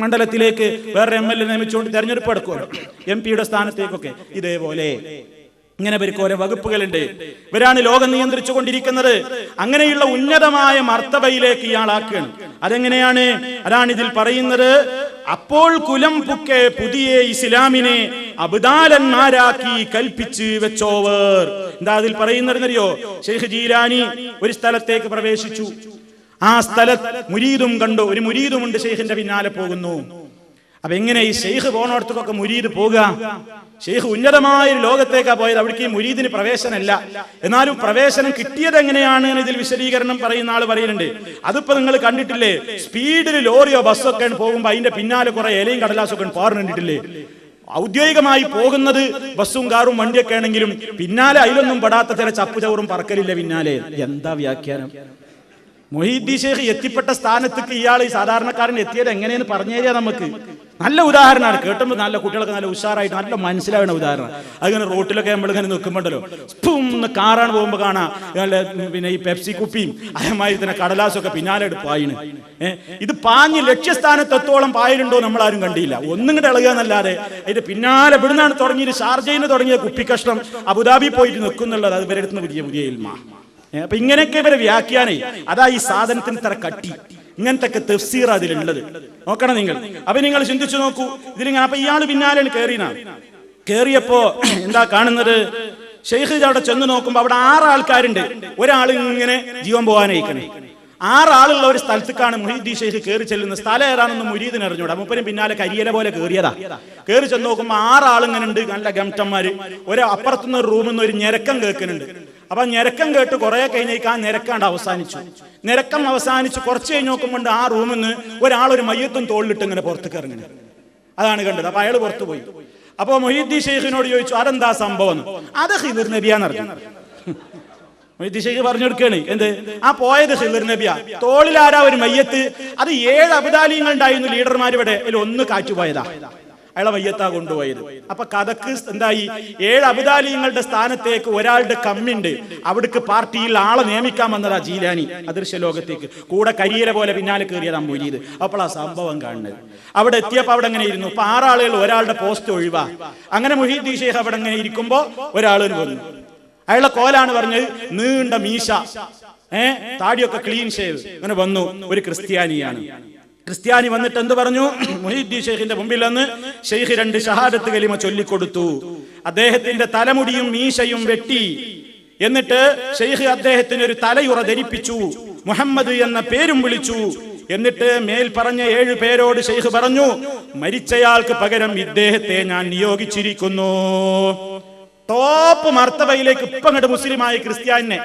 മണ്ഡലത്തിലേക്ക് വേറെ MLA നിയമിച്ചുകൊണ്ട് തെരഞ്ഞെടുപ്പ് നടക്കുമല്ലോ, MP യുടെ സ്ഥാനത്തേക്കൊക്കെ. ഇതേപോലെ ഇങ്ങനെ ഇവർക്ക് ഓരോ വകുപ്പുകളുണ്ട്. ഇവരാണ് ലോകം നിയന്ത്രിച്ചു കൊണ്ടിരിക്കുന്നത്. അങ്ങനെയുള്ള ഉന്നതമായ മർത്തബയിലേക്ക് ഇയാളാക്കുകയാണ്. അതെങ്ങനെയാണ്? അതാണ് ഇതിൽ പറയുന്നത്. അപ്പോൾ കുലം പുക്കെ പുതിയ ഇസ്ലാമിനെ അബ്ദാലന്മാരാക്കി കൽപ്പിച്ച് വെച്ചോവർ. എന്താ അതിൽ പറയുന്നതെന്നറിയോ? ശൈഖ് ജീലാനി ഒരു സ്ഥലത്തേക്ക് പ്രവേശിച്ചു. ആ സ്ഥലത്ത് മുരീദും കണ്ടു. ഒരു മുരീദുമുണ്ട്, ശൈഖിന്റെ പിന്നാലെ പോകുന്നു. അപ്പൊ എങ്ങനെ ഈ ശൈഖ് പോണോടത്തൊക്കെ മുരീദ് പോകുക? ശൈഖ് ഉന്നതമായ ഒരു ലോകത്തേക്കാ പോയത്. അവിടേക്ക് ഈ മുരീദിന് പ്രവേശനമല്ല. എന്നാലും പ്രവേശനം കിട്ടിയത് എങ്ങനെയാണ് ഇതിൽ വിശദീകരണം പറയുന്ന ആള് പറയുന്നുണ്ട്. അതിപ്പോ നിങ്ങൾ കണ്ടിട്ടില്ലേ, സ്പീഡിൽ ലോറിയോ ബസ്സൊക്കെ പോകുമ്പോ അതിന്റെ പിന്നാലെ കുറെ ഇലയും കടലാസൊക്കെ പാറുന്നിട്ടില്ലേ? ഔദ്യോഗികമായി പോകുന്നത് ബസ്സും കാറും വണ്ടിയൊക്കെ ആണെങ്കിലും പിന്നാലെ അതിലൊന്നും പെടാത്ത ചില ചപ്പുചവറും പറക്കലില്ല പിന്നാലെ. എന്താ വ്യാഖ്യാനം? മൊഹീദ്ദീൻ ശൈഖ് എത്തിപ്പെട്ട സ്ഥാനത്തേക്ക് ഇയാൾ ഈ സാധാരണക്കാരൻ എത്തിയത് എങ്ങനെയെന്ന് പറഞ്ഞു തരിക നമുക്ക്. നല്ല ഉദാഹരണമാണ്. കേട്ടുമ്പോൾ നല്ല കുട്ടികളൊക്കെ നല്ല ഉഷാറായിട്ട് നല്ല മനസ്സിലാവുന്ന ഉദാഹരണം. അതിങ്ങനെ റോട്ടിലൊക്കെ നമ്മളിങ്ങനെ നിൽക്കുമ്പോണ്ടല്ലോ, സ്പൂന്ന് കാറാണ് പോകുമ്പോൾ കാണാം പിന്നെ ഈ പെപ്സി കുപ്പിയും അതേമാതിരി തന്നെ കടലാസൊക്കെ പിന്നാലെ പായിന്. ഇത് പാഞ്ഞ് ലക്ഷ്യസ്ഥാനത്തെത്തോളം പായലുണ്ടോ നമ്മളാരും കണ്ടില്ല. ഒന്നും കൂടെ ഇളകുക എന്നല്ലാതെ അതിന്റെ പിന്നാലെ ഇവിടുന്നാണ് തുടങ്ങിയത്. ഷാർജയിൽ നിന്ന് തുടങ്ങിയ കുപ്പിക്കഷ്ണം അബുദാബി പോയിട്ട് നിൽക്കുന്നുള്ളത് അത് ഇവരെടുത്ത് പുതിയ പുതിയ ഇൽമ. അപ്പൊ ഇങ്ങനെയൊക്കെ ഇവരെ വ്യാഖ്യാനേ. അതാ ഈ സാധനത്തിന് ഇത്ര കട്ടി. ഇങ്ങനത്തെ തഫ്സീർ അതിലുള്ളത്. നോക്കണം നിങ്ങൾ. അപ്പൊ നിങ്ങൾ ചിന്തിച്ചു നോക്കൂ ഇതിലിങ്ങനെ. അപ്പൊ ഇയാള് പിന്നാലെ കേറിയപ്പോ എന്താ കാണുന്നത്? ശൈഖ് അവിടെ ചെന്ന് നോക്കുമ്പോ അവിടെ 6 ആൾക്കാരുണ്ട്. ഒരാൾ ഇങ്ങനെ ജീവൻ പോകാനായിക്കണേ. 6 ആളുള്ള ഒരു സ്ഥലത്തേക്കാണ് മുഹീദ്ദീൻ ശൈഖ് കയറി ചെല്ലുന്നത്. സ്ഥലം ഏതാണെന്ന് മുരീദിന് അറിഞ്ഞൂടാ. മൂപ്പരും പിന്നാലെ കരിയല പോലെ കയറിയതാ. കയറി ചെന്ന് നോക്കുമ്പോ 6 ആളിങ്ങനെ ഉണ്ട്, നല്ല ഗംറ്റന്മാര്. അപ്പുറത്തുനിന്ന് ഒരു റൂമിൽ നിന്ന് ഒരു ഞെരക്കം കേൾക്കുന്നുണ്ട്. അപ്പൊ ഞെരക്കം കേട്ട് കുറെ കഴിഞ്ഞേക്ക് ആ ഞെരക്കാണ്ട് അവസാനിച്ചു. ഞെരക്കം അവസാനിച്ച് കുറച്ച് കഴിഞ്ഞ് നോക്കുമ്പോൾ ആ റൂമിൽ നിന്ന് ഒരാളൊരു മയ്യത്തും തോളിലിട്ട് ഇങ്ങനെ പുറത്തേക്ക് ഇറങ്ങുന്നത്. അതാണ് കണ്ടത്. അപ്പൊ അയാൾ പുറത്തു പോയി. അപ്പൊ മുഹീദ്ദീൻ ശൈഖിനോട് ചോദിച്ചു, അതെന്താ സംഭവം? അത് ഖിദിർ നബിയാന്ന് അറിയാം. മുഹീദ്ദീൻ ശൈഖ് പറഞ്ഞു കൊടുക്കുകയാണ്, എന്ത്? ആ പോയത് ഖിദിർ നബിയാ. തോളിലാരാ ഒരു മയ്യത്ത്. അത് 7 അബ്ദാലിങ്ങൾ ഉണ്ടായിരുന്നു ലീഡർമാർ. ഇവിടെ അതിൽ 1 കാറ്റുപോയതാ. അയാളെ മയ്യത്താ കൊണ്ടുപോയത്. അപ്പൊ കഥക്ക് എന്തായി? 7 അബ്ദാലിങ്ങളുടെ സ്ഥാനത്തേക്ക് ഒരാളുടെ കമ്മിണ്ട്. അവിടേക്ക് പാർട്ടിയിൽ ആളെ നിയമിക്കാൻ വന്നതാ ജീലാനി അദൃശ്യ ലോകത്തേക്ക്. കൂടെ കരിയില പോലെ പിന്നാലെ കയറിയതാ മുരീദ്. അപ്പോൾ ആ സംഭവം കാണുന്നത്. അവിടെ എത്തിയപ്പോ അവിടെ എങ്ങനെ ഇരുന്നു. ഇപ്പൊ 6 ആളുകൾ ഒരാളുടെ പോസ്റ്റ് ഒഴിവാ. അങ്ങനെ മുഹീദ്ദീൻ ശൈഖ് അവിടെ എങ്ങനെ ഇരിക്കുമ്പോ ഒരാൾ വന്നു. അയാളുടെ കോലാണ് പറഞ്ഞത് നീണ്ട മീശ, താടിയൊക്കെ ക്ലീൻ ഷേവ്. അങ്ങനെ വന്നു. ഒരു ക്രിസ്ത്യാനിയാണ്. ക്രിസ്ത്യാനി വന്നിട്ട് എന്ത് പറഞ്ഞു? മുഹീദ്ദീൻ ശൈഖിന്റെ മുമ്പിൽ വന്ന് ശൈഖ് 2 ഷഹാദത്ത് കലിമ ചൊല്ലിക്കൊടുത്തു. അദ്ദേഹത്തിന്റെ തലമുടിയും മീശയും വെട്ടി. എന്നിട്ട് ശൈഖ് അദ്ദേഹത്തിന് ഒരു തലയുറ ധരിപ്പിച്ചു. മുഹമ്മദ് എന്ന പേരും വിളിച്ചു. എന്നിട്ട് മേൽ പറഞ്ഞ 7 പേരോട് ശൈഖ് പറഞ്ഞു, മരിച്ചയാൾക്ക് പകരം ഇദ്ദേഹത്തെ ഞാൻ നിയോഗിച്ചിരിക്കുന്നു. ടോപ്പ് മർത്തബയിലേക്ക് ഇപ്പം അങ്ങോട്ട് മുസ്ലിമായി ക്രിസ്ത്യാനിനെ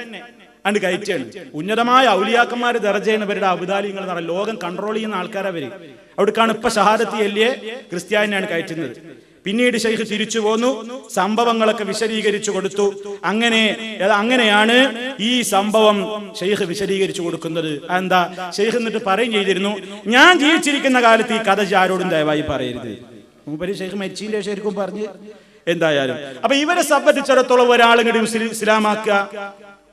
അണ്ട് കയറ്റാണ്. ഉന്നതമായ ഔലിയാക്കന്മാര് ദർജയാണ് ഇവരുടെ അബ്ദാലിങ്ങൾ എന്ന് പറഞ്ഞാൽ. ലോകം കൺട്രോൾ ചെയ്യുന്ന ആൾക്കാരവര്. അവിടേക്കാണ് ഇപ്പൊ ഷഹാദത്തി അല്ലേ ക്രിസ്ത്യാനിയാണ് കയറ്റുന്നത്. പിന്നീട് ശൈഖ് തിരിച്ചു പോന്നു. സംഭവങ്ങളൊക്കെ വിശദീകരിച്ചു കൊടുത്തു. അങ്ങനെയാണ് ഈ സംഭവം ശൈഖ് വിശദീകരിച്ചു കൊടുക്കുന്നത്. എന്താ ശൈഖ് എന്നിട്ട് പറയും ചെയ്തിരുന്നു, ഞാൻ ജീവിച്ചിരിക്കുന്ന കാലത്ത് ഈ കഥ ആരോടും ദയവായി പറയരുത്. മൂപ്പര് ശൈഖ് മരിച്ചതിന്റെ ശേഷം പറഞ്ഞ് എന്തായാലും. അപ്പൊ ഇവരെ സംബന്ധിച്ചിടത്തോളം ഒരാളിങ്ങോട്ട് ഇസ്ലാമാക്കുക,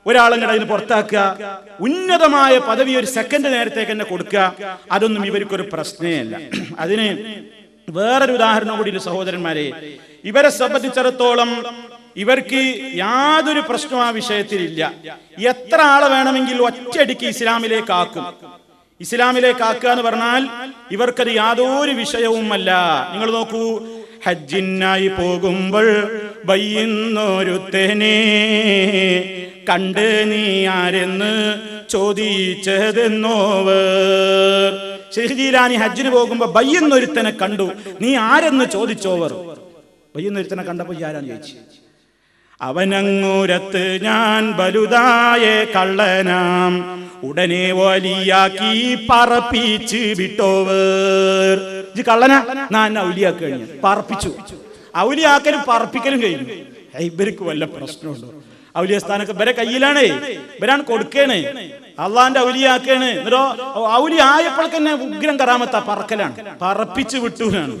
ഒരാളങ്ങടെ അതിന് പുറത്താക്കുക, ഉന്നതമായ പദവി ഒരു സെക്കൻഡ് നേരത്തേക്ക് തന്നെ കൊടുക്കുക, അതൊന്നും ഇവർക്കൊരു പ്രശ്നമല്ല. അതിന് വേറൊരു ഉദാഹരണം കൂടി സഹോദരന്മാരെ. ഇവരെ സംബന്ധിച്ചിടത്തോളം ഇവർക്ക് യാതൊരു പ്രശ്നവും ആ വിഷയത്തിലില്ല. എത്ര ആളെ വേണമെങ്കിൽ ഒറ്റയടിക്ക് ഇസ്ലാമിലേക്ക് ആക്കും. ഇസ്ലാമിലേക്ക് ആക്കുക എന്ന് പറഞ്ഞാൽ ഇവർക്കത് യാതൊരു വിഷയവുമല്ല. നിങ്ങൾ നോക്കൂ, ഹജ്ജിനായി പോകുമ്പോൾ വയ്യുന്നൊരുത്തനെ കണ്ട് നീ ആരെന്ന് ചോദിച്ചതെന്നോവർ. ഷെയ്ഖ് ജീലാനി ഹജ്ജിന് പോകുമ്പോ ബയ്യെന്നൊരുത്തനെ കണ്ടു. നീ ആരെന്ന് ചോദിച്ചോവർ. ബയ്യെന്നൊരുത്തനെ കണ്ടപ്പോ ആരാന്ന് ചോദിച്ചു. അവനങ്ങൂരത്ത് ഞാൻ വലുതായ കള്ളനാം, ഉടനെ വലിയാക്കി പറപ്പിച്ച് വിട്ടോവർ. ഇത് കള്ളനാ, ഞാൻ ഔലിയാക്കി കഴിഞ്ഞു, പറപ്പിച്ചു. ഔലിയാക്കലും പറപ്പിക്കലും കഴിഞ്ഞു. ഇവർക്ക് വല്ല പ്രശ്നമുണ്ടോ? ഔലിയസ്ഥാനൊക്കെ ഇവരെ കയ്യിലാണേ, ഇവരാണ് കൊടുക്കേണ്, അള്ളാന്റെ ഔലിയാക്കാണ്. എന്നിട്ടോ ഔലി ആയപ്പോഴേക്ക് തന്നെ ഉഗ്രം കറാമത്ത പറക്കലാണ്, പറപ്പിച്ചു വിട്ടൂരാണ്.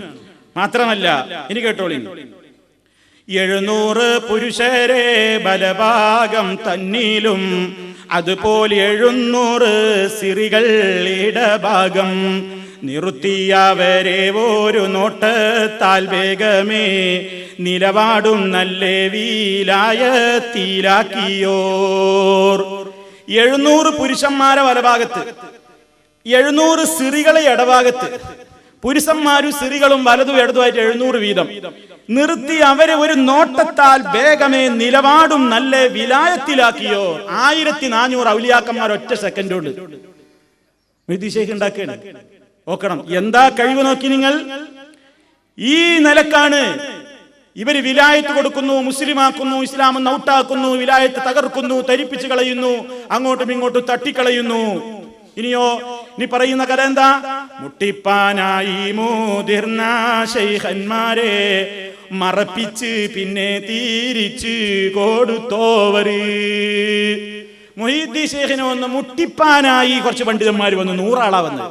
മാത്രമല്ല, ഇനി കേട്ടോളി, 700 പുരുഷരെ ബലഭാഗം തന്നിലും, അതുപോലെ 700 സിറികൾ ഇടഭാഗം, നിർത്തിയവരെ ഒരു നോട്ടത്താൽ വേഗമേ നിലപാടും നല്ല വീലായത്തിലാക്കിയോർ. 700 പുരുഷന്മാരെ വലഭാഗത്ത്, 700 സിറികളെ ഇടഭാഗത്ത്, പുരുഷന്മാരും സിറികളും വലതും ഇടതുമായിട്ട് 700 വീതം നിർത്തി അവരെ ഒരു നോട്ടത്താൽ വേഗമേ നിലപാടും നല്ല വിലായത്തിലാക്കിയോ. 1400 ഔലിയാക്കന്മാർ ഒറ്റ സെക്കൻഡ് കൊണ്ട് ഷെയ്ഖ് ഉണ്ടാക്കുകയാണ്. നോക്കണം എന്താ കഴിവ് നോക്കി നിങ്ങൾ. ഈ നിലക്കാണ് ഇവര് വിലായത്ത് കൊടുക്കുന്നു, മുസ്ലിമാക്കുന്നു, ഇസ്ലാം ഔട്ടാക്കുന്നു, വിലായത്ത് തകർക്കുന്നു, തരിപ്പിച്ചു കളയുന്നു, അങ്ങോട്ടും ഇങ്ങോട്ടും തട്ടിക്കളയുന്നു. ഇനിയോ, ഇനി പറയുന്ന കഥ എന്താ? മുട്ടിപ്പാനായി മുതിർന്ന ശൈഖന്മാരെ മറപ്പിച്ച് പിന്നെ തിരിച്ച് കൊടുത്തോവര്. മുഹീദ്ദീൻ ശൈഖിനെ വന്ന് മുട്ടിപ്പാനായി കുറച്ച് പണ്ഡിതന്മാർ വന്നു. 100 ആളാ വന്നത്.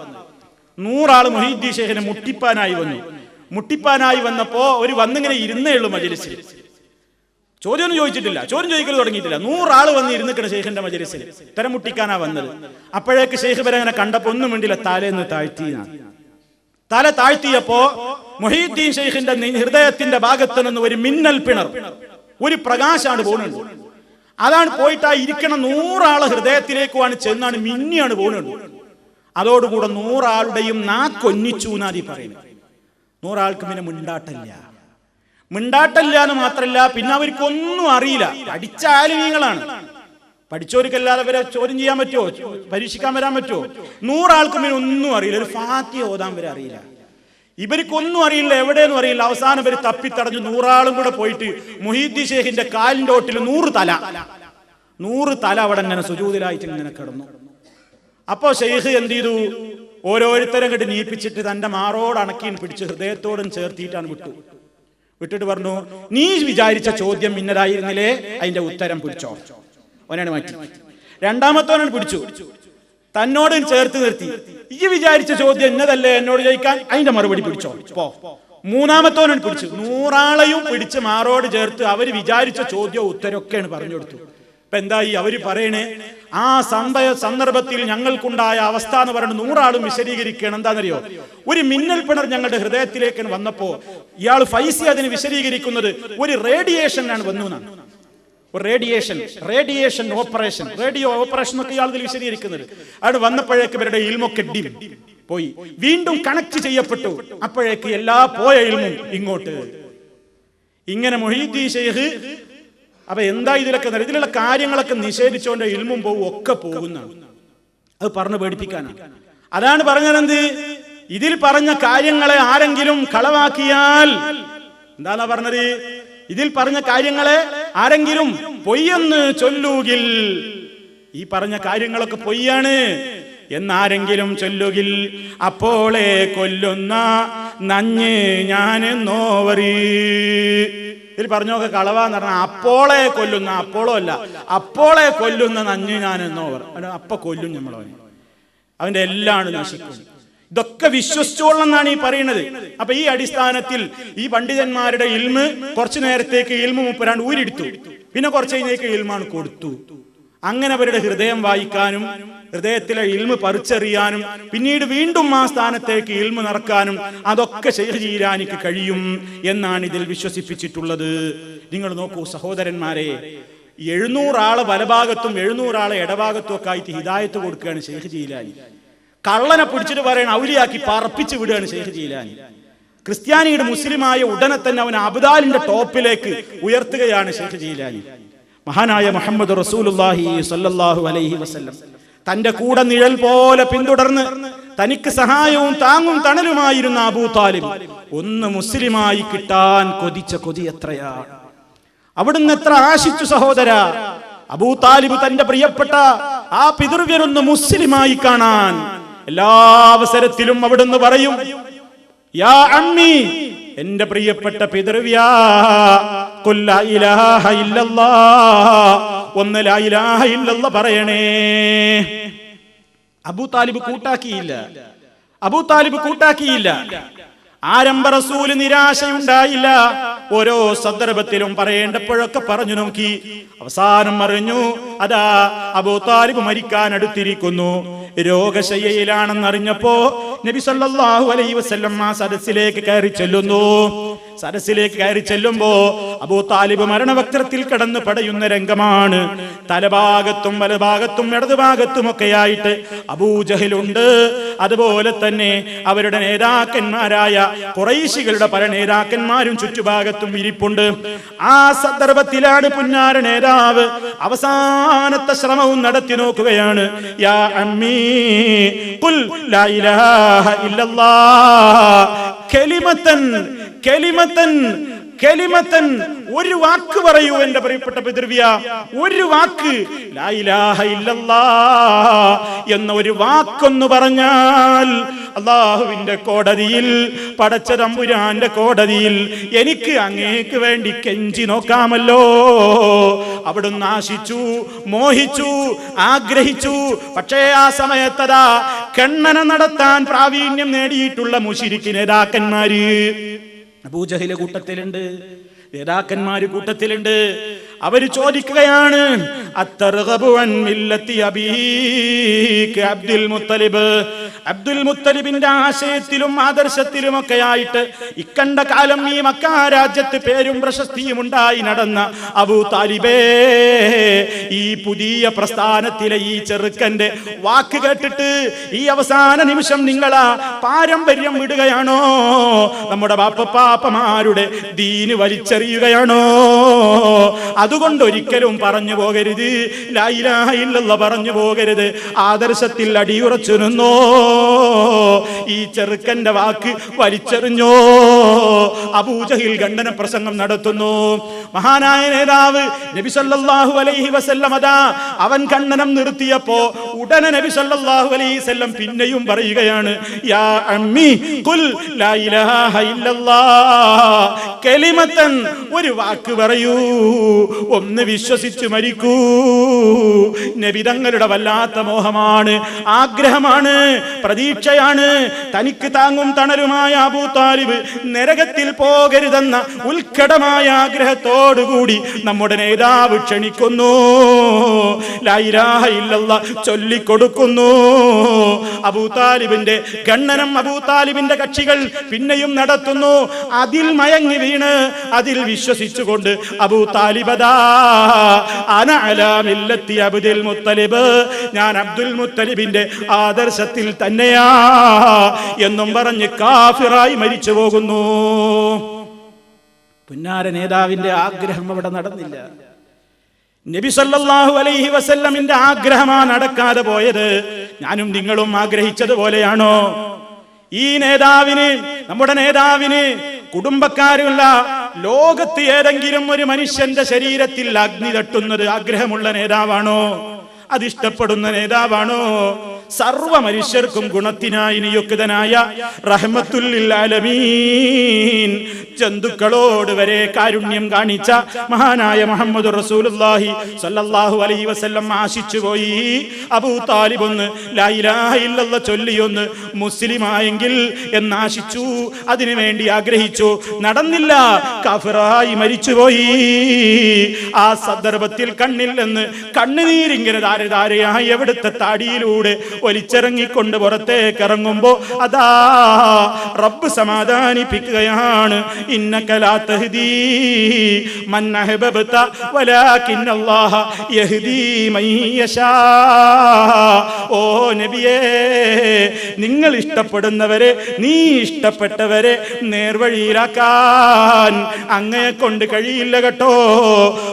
100 ആള് മുഹീദ്ദീൻ ശൈഖിനെ മുട്ടിപ്പാനായി വന്നു. മുട്ടിപ്പാനായി വന്നപ്പോ ഒരു വന്നിങ്ങനെ ഇരുന്നേ ഉള്ളൂ മജ്‌ലിസിൽ. ചോദ്യമൊന്നും ചോദിച്ചിട്ടില്ല, ചോദ്യം ചോദിക്കൽ തുടങ്ങിയിട്ടില്ല. 100 ആള് വന്ന് ഇരുന്നിക്കണ ശൈഖിന്റെ മജ്‌ലിസിൽ. തരം മുട്ടിക്കാനാ വന്നത്. അപ്പോഴേക്ക് ശൈഖ് ഇവരങ്ങനെ കണ്ടപ്പോ ഒന്നും വേണ്ടില്ല, തലേന്ന് താഴ്ത്തിയാണ്. തല താഴ്ത്തിയപ്പോ മുഹീദ്ദീൻ ശൈഖിന്റെ ഹൃദയത്തിന്റെ ഭാഗത്ത് നിന്ന് ഒരു മിന്നൽ പിണർ, ഒരു പ്രകാശാണ് പോകുന്നുണ്ട്. അതാണ് പോയിട്ട് ആ ഇരിക്കണ 100 ആളെ ഹൃദയത്തിലേക്കുമാണ് ചെന്നാണ് മിന്നിയാണ് പോകുന്നുണ്ട്. അതോടുകൂടെ 100 ആളുടെയും നാക്കൊന്നിച്ചു എന്നാതി പറയുന്നത്. 100 ആൾക്ക് പിന്നെ മിണ്ടാട്ടല്ല എന്ന് മാത്രല്ല, പിന്നെ അവർക്കൊന്നും അറിയില്ല. പഠിച്ച ആലിമീങ്ങളാണ്, പഠിച്ചവർക്കല്ലാതെ അവരെ ചോദ്യം ചെയ്യാൻ പറ്റുമോ, പരീക്ഷിക്കാൻ വരാൻ പറ്റുമോ? 100 ആൾക്കും പിന്നെ ഒന്നും അറിയില്ല, ഒരു ഫാത്തിഹ ഓതാൻ വരെ അറിയില്ല. ഇവർക്കൊന്നും അറിയില്ല, എവിടെയെന്നും അറിയില്ല. അവസാനം ഇവർ തപ്പിത്തടഞ്ഞു 100 ആളും കൂടെ പോയിട്ട് മുഹീദ്ദീൻ ശൈഖിന്റെ കാലിന്റെ ഓട്ടിൽ 100 തല അവിടെ ഇങ്ങനെ സുജൂദിലായിട്ട് ഇങ്ങനെ കിടന്നു. അപ്പോ ശൈഖ് എന്ത് ചെയ്തു? ഓരോരുത്തരും കണ്ട് നീപ്പിച്ചിട്ട് തന്റെ മാറോട് അണക്കിയും പിടിച്ച് ഹൃദയത്തോടും ചേർത്തിയിട്ടാണ് വിട്ടിട്ട് പറഞ്ഞു, നീ വിചാരിച്ച ചോദ്യം ഇന്നതായിരുന്നില്ലേ, അതിന്റെ ഉത്തരം പിടിച്ചോ. അവനാണ് മാറ്റി. രണ്ടാമത്തോനാണ് പിടിച്ചു, തന്നോടും ചേർത്ത് നിർത്തി. ഈ വിചാരിച്ച ചോദ്യം ഇന്നതല്ലേ എന്നോട് ചോദിക്കാൻ, അതിന്റെ മറുപടി പിടിച്ചോ പോ. മൂന്നാമത്തോനാണ് പിടിച്ചു. 100 ആളെയും പിടിച്ച് മാറോട് ചേർത്ത് അവര് വിചാരിച്ച ചോദ്യവും ഉത്തരമൊക്കെയാണ് പറഞ്ഞു കൊടുത്തു. ഇപ്പൊ എന്തായി? അവര് പറയണേ, ആ സന്ദർഭത്തിൽ ഞങ്ങൾക്കുണ്ടായ അവസ്ഥ എന്ന് പറയുന്നത് 100 ആളും വിശദീകരിക്കണം. എന്താണെന്നറിയോ? ഒരു മിന്നൽ പിണർ ഞങ്ങളുടെ ഹൃദയത്തിലേക്ക് വന്നപ്പോ ഇയാൾ ഫൈസി അതിന് വിശദീകരിക്കുന്നത് ഒരു റേഡിയേഷനാണ് വന്നു എന്നാണ്. ഒരു റേഡിയേഷൻ ഓപ്പറേഷൻ, റേഡിയോ ഓപ്പറേഷൻ എന്നൊക്കെ ഇയാൾ ഇതിൽ വിശദീകരിക്കുന്നത്. അവിടെ വന്നപ്പോഴേക്ക് ഇവരുടെ ഇൽമൊക്കെ പോയി, വീണ്ടും കണക്ട് ചെയ്യപ്പെട്ടു. അപ്പോഴേക്ക് എല്ലാ പോയ ഇൽമും ഇങ്ങോട്ട്. ഇങ്ങനെ മുഹീദ്ദീൻ ശൈഖ് അപ്പൊ എന്താ ഇതിലൊക്കെ ഇതിലുള്ള കാര്യങ്ങളൊക്കെ നിഷേധിച്ചുകൊണ്ട് ഇൽമും പോവും, ഒക്കെ പോകുന്നതാണ്. അത് പറഞ്ഞു പേടിപ്പിക്കാനാണ്. അതാണ് പറഞ്ഞത്. ഇതിൽ പറഞ്ഞ കാര്യങ്ങളെ ആരെങ്കിലും കളവാക്കിയാൽ, എന്താന്നാ പറഞ്ഞത്? ഇതിൽ പറഞ്ഞ കാര്യങ്ങളെ ആരെങ്കിലും പൊയ്യെന്ന് ചൊല്ലുകിൽ, ഈ പറഞ്ഞ കാര്യങ്ങളൊക്കെ പൊയ്യാണ് എന്നാരെങ്കിലും ചൊല്ലുകിൽ, അപ്പോളെ കൊല്ലുന്ന നഞ്ഞ് ഞാനെന്നോവറി. ഇതിൽ പറഞ്ഞൊക്കെ കളവാന്ന് പറഞ്ഞാൽ അപ്പോളെ കൊല്ലുന്ന, അപ്പോളോ അല്ല, അപ്പോളെ കൊല്ലുന്ന നഞ്ഞ് ഞാനെന്നോവർ. അപ്പൊ കൊല്ലും നമ്മളവനെ, അവന്റെ എല്ലാം നശിക്കും. ഇതൊക്കെ വിശ്വസിച്ചോളെന്നാണ് ഈ പറയുന്നത്. അപ്പൊ ഈ അടിസ്ഥാനത്തിൽ ഈ പണ്ഡിതന്മാരുടെ ഇൽമ് കുറച്ചു നേരത്തേക്ക് ഇൽമു മുപ്പരാണ്ട് ഊരിടുത്തു, പിന്നെ കുറച്ച് കഴിഞ്ഞേക്ക് ഇൽമാണ് കൊടുത്തു. അങ്ങനെ അവരുടെ ഹൃദയം വായിക്കാനും ഹൃദയത്തിലെ ഇൽമ് പറിച്ചറിയാനും പിന്നീട് വീണ്ടും ആ സ്ഥാനത്തേക്ക് ഇൽമ് നടക്കാനും അതൊക്കെ ശൈഖ് ജീലാനിക്ക് കഴിയും എന്നാണ് ഇതിൽ വിശ്വസിപ്പിച്ചിട്ടുള്ളത്. നിങ്ങൾ നോക്കൂ സഹോദരന്മാരെ, 700 ആളെ വലഭാഗത്തും 700 ആളെ ഇടഭാഗത്തും ഒക്കെ ആയിട്ട് ഹിദായത്ത് കൊടുക്കുകയാണ് ശൈഖ് ജീലാനി. കള്ളനെ പിടിച്ചിട്ട് പറയണ ഔലിയാക്കി പറപ്പിച്ചു വിടുകയാണ് ശൈഖ് ജീലാനി. ക്രിസ്ത്യാനിയുടെ മുസ്ലിമായ ഉടനെ തന്നെ അവൻ അബ്ദാലിന്റെ ടോപ്പിലേക്ക് ഉയർത്തുകയാണ് ശൈഖ് ജീലാനി. മഹാനായ മുഹമ്മദ് റസൂലുള്ളാഹി സ്വല്ലല്ലാഹു അലൈഹി വസല്ലം തന്റെ കൂടെ നിഴൽ പോലെ പിന്തുടർന്ന് തനിക്ക് സഹായവും താങ്ങും തണലുമായിരുന്ന അബൂ താലിബ് ഒന്ന് മുസ്ലിമായി കിട്ടാൻ കൊതിച്ച കൊതി എത്രയാണ്! അവിടുന്ന് എത്ര ആശിച്ചു സഹോദര! അബൂ താലിബ് തന്റെ പ്രിയപ്പെട്ട ആ പിതൃവ്യനൊന്ന് മുസ്ലിമായി കാണാൻ എല്ലാ അവസരത്തിലും അവിടുന്ന് പറയും, യാ അമ്മി, എന്റെ പ്രിയപ്പെട്ട പിതൃവ്യാ, ഖുൽ ലാ ഇലാഹ ഇല്ലല്ലാഹ്, ഒന്ന് ലാ ഇലാഹ ഇല്ലല്ലാഹ് പറയണേ. അബൂ താലിബ് കൂട്ടാക്കിയില്ല. ആരംഭ റസൂല് നിരാശയുണ്ടായില്ല. ഓരോ സന്ദർഭത്തിലും പറയേണ്ടപ്പോഴൊക്കെ പറഞ്ഞു നോക്കി. അവസാനം അറിഞ്ഞു, അതാ അബൂ താലിബ് മരിക്കാൻ അടുത്തിരിക്കുന്നു, രോഗശയ്യയിലാണെന്നറിഞ്ഞപ്പോ നബി സല്ലല്ലാഹു അലൈഹി വസല്ലം ആ സദസ്സിലേക്ക് കയറി ചെല്ലുമ്പോ അബൂ താലിബ് മരണവക്ത്രത്തിൽ കിടന്ന് പടയുന്ന രംഗമാണ്. തലഭാഗത്തും വലഭാഗത്തും ഇടതുഭാഗത്തും ഒക്കെയായിട്ട് അബൂജഹലുണ്ട്. അതുപോലെ തന്നെ അവരുടെ നേതാക്കന്മാരായ ഖുറൈശികളുടെ പല നേതാക്കന്മാരും ചുറ്റുഭാഗത്തും ഇരിപ്പുണ്ട്. ആ സന്ദർഭത്തിലാണ് പുന്നാര നേതാവ് അവസാനത്തെ ശ്രമവും നടത്തി നോക്കുകയാണ്. യാ അമ്മീ ഖുൽ ലാ ഇലാഹ ഇല്ലല്ലാഹ് കലിമത്തൻ, ഒരു വാക്ക് പറയൂ എന്റെ പ്രിയപ്പെട്ട പിതൃവ്യ, ഒരു വാക്ക്, ലാ ഇലാഹ ഇല്ലല്ലാഹ് എന്ന ഒരു വാക്കൊന്നു പറഞ്ഞാൽ അല്ലാഹുവിന്റെ കോടതിയിൽ, പടച്ച തമ്പുരാന്റെ കോടതിയിൽ എനിക്ക് അങ്ങേക്ക് വേണ്ടി കെഞ്ചി നോക്കാമല്ലോ. അവിടുന്ന് ആശിച്ചു, മോഹിച്ചു, ആഗ്രഹിച്ചു. പക്ഷേ ആ സമയത്തതാ ഖണ്ഡന നടത്താൻ പ്രാവീണ്യം നേടിയിട്ടുള്ള മുശ്രിക്ക് നേതാക്കന്മാര് അബൂജഹല് കൂട്ടത്തിലുണ്ട്, നേതാക്കന്മാര് കൂട്ടത്തിലുണ്ട്. അവര് ചോദിക്കുകയാണ്, അത്തർഗബു അൻ മില്ലത്തി അബീക അബ്ദുൽ മുത്തലിബ്. അബ്ദുൽ മുത്തലിബിന്റെ ആശയത്തിലും ആദർശത്തിലും ഒക്കെ ആയിട്ട് ഇക്കണ്ട കാലം ഈ മക്കാ രാജ്യത്ത് പേരും പ്രശസ്തിയും ഉണ്ടായി നടന്ന അബൂ താലിബേ, ഈ പുതിയ പ്രസ്ഥാനത്തിലെ ഈ ചെറുക്കന്റെ വാക്ക് കേട്ടിട്ട് ഈ അവസാന നിമിഷം നിങ്ങളാ പാരമ്പര്യം വിടുകയാണോ? നമ്മുടെ ബാപ്പമാരുടെ ദീന് വലിച്ചെറിയുകയാണോ? അതുകൊണ്ട് ഒരിക്കലും പറഞ്ഞു പോകരുത്, ലാ ഇലാഹ ഇല്ലല്ലാഹ് പറഞ്ഞു പോകരുത്. ആദർശത്തിൽ അടിയുറച്ചു നിന്നോ. ഈ ചെറുക്കന്റെ വാക്ക് വലിച്ചെറിഞ്ഞോ? അബൂജഹിൽ ഖണ്ഡന പ്രസംഗം നടത്തുന്നു. മഹാനായ നേതാവ് നബി സല്ലല്ലാഹു അലൈഹി വസല്ലം അതാ അവൻ ഖണ്ഡനം നിർത്തിയപ്പോ ഉടനെ നബി സല്ലല്ലാഹു അലൈഹി വസല്ലം പിന്നെയും പറയുകയാണ്, യാ അമ്മി ഖുൽ ലാ ഇലാഹ ഇല്ലല്ലാഹ് കലിമത്തൻ, ഒരു വാക്ക് പറയൂ, ഒന്ന് വിശ്വസിച്ചു മരിക്കൂ. നബി തങ്ങളുടെ വല്ലാത്ത മോഹമാണ്, ആഗ്രഹമാണ്, പ്രതീക്ഷയാണ്. തനിക്ക് താങ്ങും തണലുമായ അബൂ താലിബ് നരകത്തിൽ പോകരുതെന്ന ഉത്കടമായ ആഗ്രഹത്തോടുകൂടി നമ്മുടെ നേതാവ് ക്ഷണിക്കുന്നു, ലാ ഇലാഹ ഇല്ലല്ലാഹ് ചൊല്ലിക്കൊടുക്കുന്നു. അബൂ താലിബിന്റെ ഖണ്ഡനം അബൂ താലിബിന്റെ കക്ഷികൾ പിന്നെയും നടത്തുന്നു. അതിൽ മയങ്ങി വീണ് അതിൽ വിശ്വസിച്ചുകൊണ്ട് അബൂ താലിബദാ അന അലാ മില്ലത്തി അബ്ദുൽ മുത്തലിബ്, ഞാൻ അബ്ദുൽ മുത്തലിബിന്റെ ആദർശത്തിൽ തന്നെയാ എന്നും പറഞ്ഞ് കാഫിറായി മരിച്ചു പോകുന്നു. പുന്നാര നേതാവിന്റെ ആഗ്രഹം അവിടെ നടന്നില്ല. നബി സല്ലല്ലാഹു അലൈഹി വസല്ലമിന്റെ ആഗ്രഹമാ നടക്കാതെ പോയത്. ഞാനും നിങ്ങളും ആഗ്രഹിച്ചതുപോലെയാണോ? ഈ നേതാവിന്, നമ്മുടെ നേതാവിന് കുടുംബക്കാരുള്ള ലോകത്ത് ഏതെങ്കിലും ഒരു മനുഷ്യന്റെ ശരീരത്തിൽ അഗ്നി തട്ടുന്നത് ആഗ്രഹമുള്ള നേതാവാണോ? അതിഷ്ടപ്പെടുന്ന നേതാവാണോ? സർവ മനുഷ്യർക്കും ഗുണത്തിനായി നിയുക്തനായ റഹ്മത്തുൽ ലിൽ ആലമീൻ, ജന്തുക്കളോട് വരെ കാരുണ്യം കാണിച്ച മഹാനായ മുഹമ്മദ് റസൂലുള്ളാഹി സ്വല്ലല്ലാഹു അലൈഹി വസല്ലം ആശിച്ചു പോയി, അബൂ താലിബ് ഒന്ന് ലാ ഇലാഹ ഇല്ലല്ലാഹ് ചൊല്ലിയൊന്ന് മുസ്ലിമായെങ്കിൽ എന്നാശിച്ചു. അതിനുവേണ്ടി ആഗ്രഹിച്ചു, നടന്നില്ല, കാഫിറായി മരിച്ചുപോയി. ആ സന്ദർഭത്തിൽ കണ്ണിൽ നിന്ന് കണ്ണുനീരിങ്ങനെ ധാരധാരയായി എവിടുത്തെ താടിയിലൂടെ വലിച്ചിറങ്ങിക്കൊണ്ട് പുറത്തേക്ക് ഇറങ്ങുമ്പോ അതാ റബ്ബ് സമാധാനിപ്പിക്കുകയാണ്, ഇന്നക ലാ തഹ്ദീ മൻ അഹ്ബബ്ത വലാകിന്നല്ലാഹ യഹ്ദീ മൻ യശാ. ഓ നബിയേ, നിങ്ങൾ ഇഷ്ടപ്പെടുന്നവരെ, നീ ഇഷ്ടപ്പെട്ടവരെ നേർവഴിയിലാക്കാൻ അങ്ങയെ കൊണ്ട് കഴിയില്ല കേട്ടോ.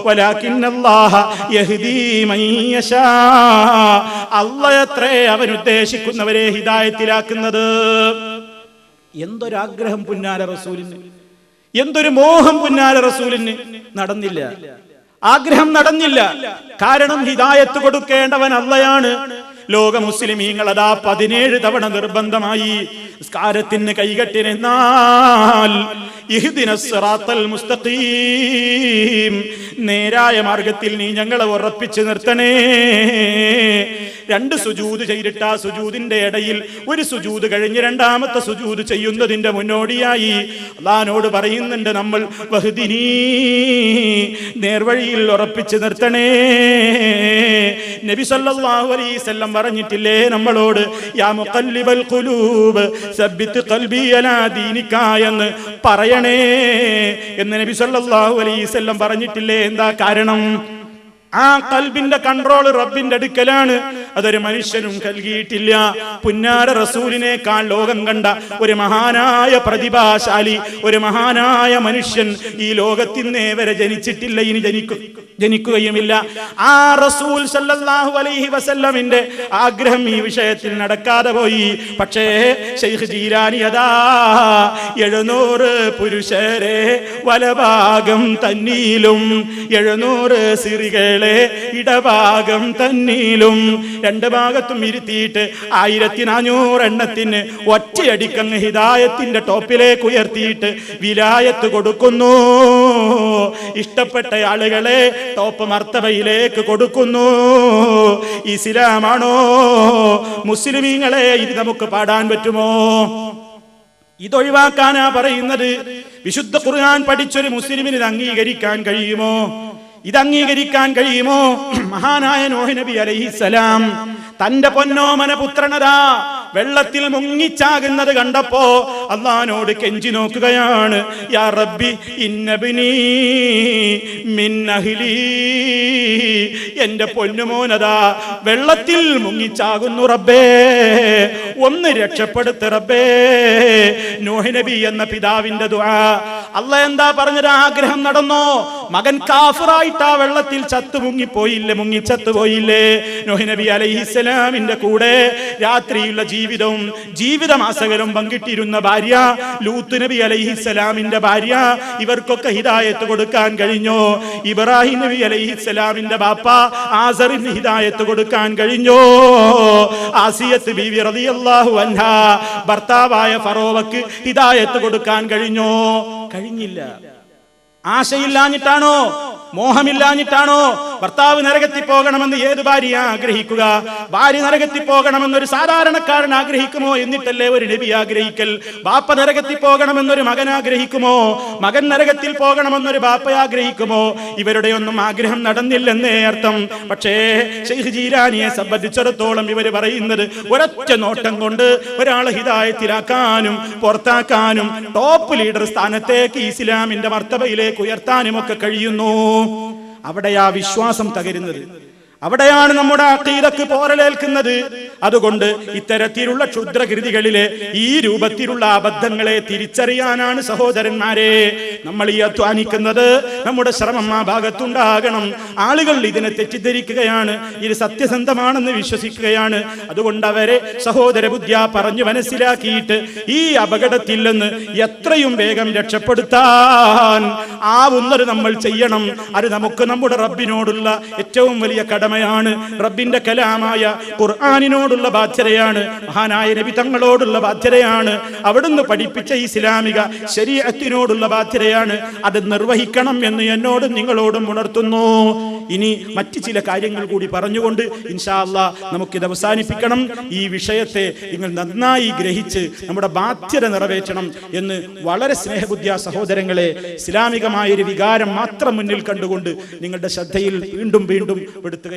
വലാകിന്നല്ലാഹ യഹ്ദീ മൻ യശാ. അല്ലാഹുവത്രേ അവൻ ഉദ്ദേശിക്കുന്നവരെ ഹിദായത്തിലാക്കുന്നത്. എന്തൊരാഗ്രഹം പുന്നാര റസൂലിന്, എന്തൊരു മോഹം പുന്നാര റസൂലിന്. നടന്നില്ല, ആഗ്രഹം നടന്നില്ല. കാരണം ഹിദായത്ത് കൊടുക്കേണ്ടവൻ അല്ലാഹയാണ്. ലോക മുസ്ലിമീങ്ങൾ അതാ 17 തവണ നിർബന്ധമായി നിസ്കാരത്തിന് കൈകെട്ടി നിന്നാൽ ഇഹ്ദിനസ് സിറാത്തൽ മുസ്തഖീം, നേരായ മാർഗത്തിൽ നീ ഞങ്ങളെ ഉറപ്പിച്ചു നിർത്തണേ. 2 സുജൂദ് ചെയ്തിട്ട് ആ സുജൂദിന്റെ ഇടയിൽ ഒരു സുജൂദ് കഴിഞ്ഞ് രണ്ടാമത്തെ സുജൂദ് ചെയ്യുന്നതിന്റെ മുന്നോടിയായി അല്ലാഹുവോട് പറയുന്നുണ്ട്, നമ്മൾ വഹ്ദിനീ, നേർവഴിയിൽ ഉറപ്പിച്ചു നിർത്തണേ. നബി സല്ലല്ലാഹു അലൈഹി വസല്ലം പറഞ്ഞിട്ടില്ലേ നമ്മളോട്, യാ മുഖല്ലിബൽ ഖുലൂബ് സബ്ബിത് ഖൽബി അലാ ദീനിക എന്ന് പറയണേ എന്ന് നബി സല്ലല്ലാഹു അലൈഹി വസല്ലം പറഞ്ഞിട്ടില്ലേ? എന്താ കാരണം? ആ ഖൽബിന്റെ കൺട്രോൾ റബ്ബിന്റെ അടുക്കലാണ്. അതൊരു മനുഷ്യനും നൽകിയിട്ടില്ല. പുന്നാര റസൂലിനേക്കാൾ ലോകം കണ്ട ഒരു മഹാനായ പ്രതിഭാശാലി, ഒരു മഹാനായ മനുഷ്യൻ ഈ ലോകത്തിന്നേ വരെ ജനിച്ചിട്ടില്ല, ഇനി ജനിക്കുകയുമില്ല. ആ റസൂൽ സല്ലല്ലാഹു അലൈഹി വസല്ലമിന്റെ ആഗ്രഹം ഈ വിഷയത്തിൽ നടക്കാതെ പോയി. പക്ഷേ ശൈഖ് ജീലാനി അതാ 700 പുരുഷരെ വലഭാഗം തന്നിലും 700 സിറികളെ ഇടഭാഗം തന്നിലും 2 ഭാഗത്തും ഇരുത്തിയിട്ട് 1400 എണ്ണത്തിന് ഒറ്റയടിക്കങ്ങ് ഹിദായത്തിന്റെ ടോപ്പിലേക്ക് ഉയർത്തിയിട്ട് വിലായത്ത് കൊടുക്കുന്നു. ഇഷ്ടപ്പെട്ട ആളുകളെ ടോപ്പ് മർത്തബയിലേക്ക് കൊടുക്കുന്നു. ഇസ്ലാമാണോ? മുസ്ലിമീങ്ങളെ ഇത് നമുക്ക് പാടാൻ പറ്റുമോ? ഇതൊഴിവാക്കാനാ പറയുന്നത്. വിശുദ്ധ ഖുർആൻ പഠിച്ചൊരു മുസ്ലിമിന് ഇത് അംഗീകരിക്കാൻ കഴിയുമോ? ഇത് അംഗീകരിക്കാൻ കഴിയുമോ? മഹാനായ നൂഹ് നബി അലൈഹിസ്സലാം തന്റെ പൊന്നോമന പുത്രനതാ വെള്ളത്തിൽ മുങ്ങിച്ചാകുന്നത് കണ്ടപ്പോ അല്ലാഹുവോട് കെഞ്ചി നോക്കുകയാണ്, യാ റബ്ബി ഇന്നബ്നീ മിൻ അഹ്ലി, എന്റെ പൊന്നുമോനതാ വെള്ളത്തിൽ മുങ്ങിച്ചാകുന്നു റബ്ബേ, ഒന്ന് രക്ഷപ്പെടുത്ത് റബ്ബേ. നൂഹ് നബി എന്ന പിതാവിന്റെ ദുആ. അല്ലാഹ് എന്താ പറഞ്ഞത്? ആഗ്രഹം നടന്നോ? മകൻ കാഫിറായിട്ടാ വെള്ളത്തിൽ മുങ്ങിച്ചത്തുപോയില്ലേ? നൂഹ് നബി അലൈഹിസ്സലാമിന്റെ കൂടെ രാത്രിയുള്ള ജീവിതമാസകലം പങ്കിട്ടിരുന്ന ഭാര്യ ലൂത്ത് നബി അലൈഹിസ്സലാമിന്റെ ഭാര്യ, ഇവർക്കൊക്കെ ഹിദായത്ത് കൊടുക്കാൻ കഴിഞ്ഞോ? ഇബ്രാഹിം നബി അലൈഹിസ്സലാമിന്റെ ബാപ്പ ആസറിന് ഹിദായത്ത് കൊടുക്കാൻ കഴിഞ്ഞോ? ആസിയത്ത് ബീവി റളിയല്ലാഹു അൻഹാ ഭർത്താവായ ഫറോവക്ക് ഹിദായത്ത് കൊടുക്കാൻ കഴിഞ്ഞോ? കഴിഞ്ഞില്ല. ആശയില്ലാഞ്ഞിട്ടാണോ? മോഹമില്ലാഞ്ഞിട്ടാണോ? ഭർത്താവ് നരകത്തിൽ പോകണമെന്ന് ഏത് ഭാര്യ ആഗ്രഹിക്കുക? ഭാര്യ നരകത്തിൽ പോകണമെന്നൊരു സാധാരണക്കാരൻ ആഗ്രഹിക്കുമോ? എന്നിട്ടല്ലേ ഒരു നബി ആഗ്രഹിക്കൽ? ബാപ്പ നരകത്തിൽ പോകണമെന്നൊരു മകൻ ആഗ്രഹിക്കുമോ? മകൻ നരകത്തിൽ പോകണമെന്നൊരു ബാപ്പ ആഗ്രഹിക്കുമോ? ഇവരുടെ ഒന്നും ആഗ്രഹം നടന്നില്ലെന്നേ അർത്ഥം. പക്ഷേ ശൈഖ് ജീലാനിയെ സംബന്ധിച്ചിടത്തോളം ഇവർ പറയുന്നത്, ഒരൊറ്റ നോട്ടം കൊണ്ട് ഒരാളെ ഹിദായത്തിലാക്കാനും പുറത്താക്കാനും ടോപ്പ് ലീഡർ സ്ഥാനത്തേക്ക് ഇസ്ലാമിന്റെ മർത്തബയിലേക്ക് ഉയർത്താനും ഒക്കെ കഴിയുന്നു. അവിടെയാ വിശ്വാസം തകരുന്നത്. അവിടെയാണ് നമ്മുടെ അഖീദക്ക് പോറലേൽക്കുന്നത്. അതുകൊണ്ട് ഇത്തരത്തിലുള്ള ക്ഷുദ്രകൃതികളിലെ ഈ രൂപത്തിലുള്ള അബദ്ധങ്ങളെ തിരിച്ചറിയാനാണ് സഹോദരന്മാരെ നമ്മൾ ഈ അധ്വാനിക്കുന്നത്. നമ്മുടെ ശ്രമം ആ ഭാഗത്തുണ്ടാകണം. ആളുകൾ ഇതിനെ തെറ്റിദ്ധരിക്കുകയാണ്, ഇത് സത്യസന്ധമാണെന്ന് വിശ്വസിക്കുകയാണ്. അതുകൊണ്ട് അവരെ സഹോദര ബുദ്ധ്യാ പറഞ്ഞു മനസ്സിലാക്കിയിട്ട് ഈ അപകടത്തിൽ നിന്ന് എത്രയും വേഗം രക്ഷപ്പെടുത്താൻ ആവുന്നത് നമ്മൾ ചെയ്യണം. അത് നമുക്ക് നമ്മുടെ റബ്ബിനോടുള്ള ഏറ്റവും വലിയ കടമയാണ്. റബ്ബിന്റെ കലാമായ ഖുർആനിനോടുള്ള ബാധ്യതയാണ്. മഹാനായ നബി തങ്ങളോടുള്ള ബാധ്യതയാണ്. അവിടുന്ന് പഠിപ്പിച്ച ഇസ്ലാമിക ശരീഅത്തിനോടുള്ള ബാധ്യതയാണ്. അത് നിർവഹിക്കണം എന്ന് എന്നോടും നിങ്ങളോടും ഉണർത്തുന്നു. ഇനി മറ്റു ചില കാര്യങ്ങൾ കൂടി പറഞ്ഞുകൊണ്ട് ഇൻഷാ അല്ലാഹ് നമുക്കിത് അവസാനിപ്പിക്കണം. ഈ വിഷയത്തെ നിങ്ങൾ നന്നായി ഗ്രഹിച്ച് നമ്മുടെ ബാധ്യത നിറവേറ്റണം എന്ന് വളരെ സ്നേഹബുദ്ധിയ സഹോദരങ്ങളെ, ഇസ്ലാമികമായൊരു വികാരം മാത്രം മുന്നിൽ കണ്ടുകൊണ്ട് നിങ്ങളുടെ ശ്രദ്ധയിൽ വീണ്ടും പെടുത്തുകയാണ്.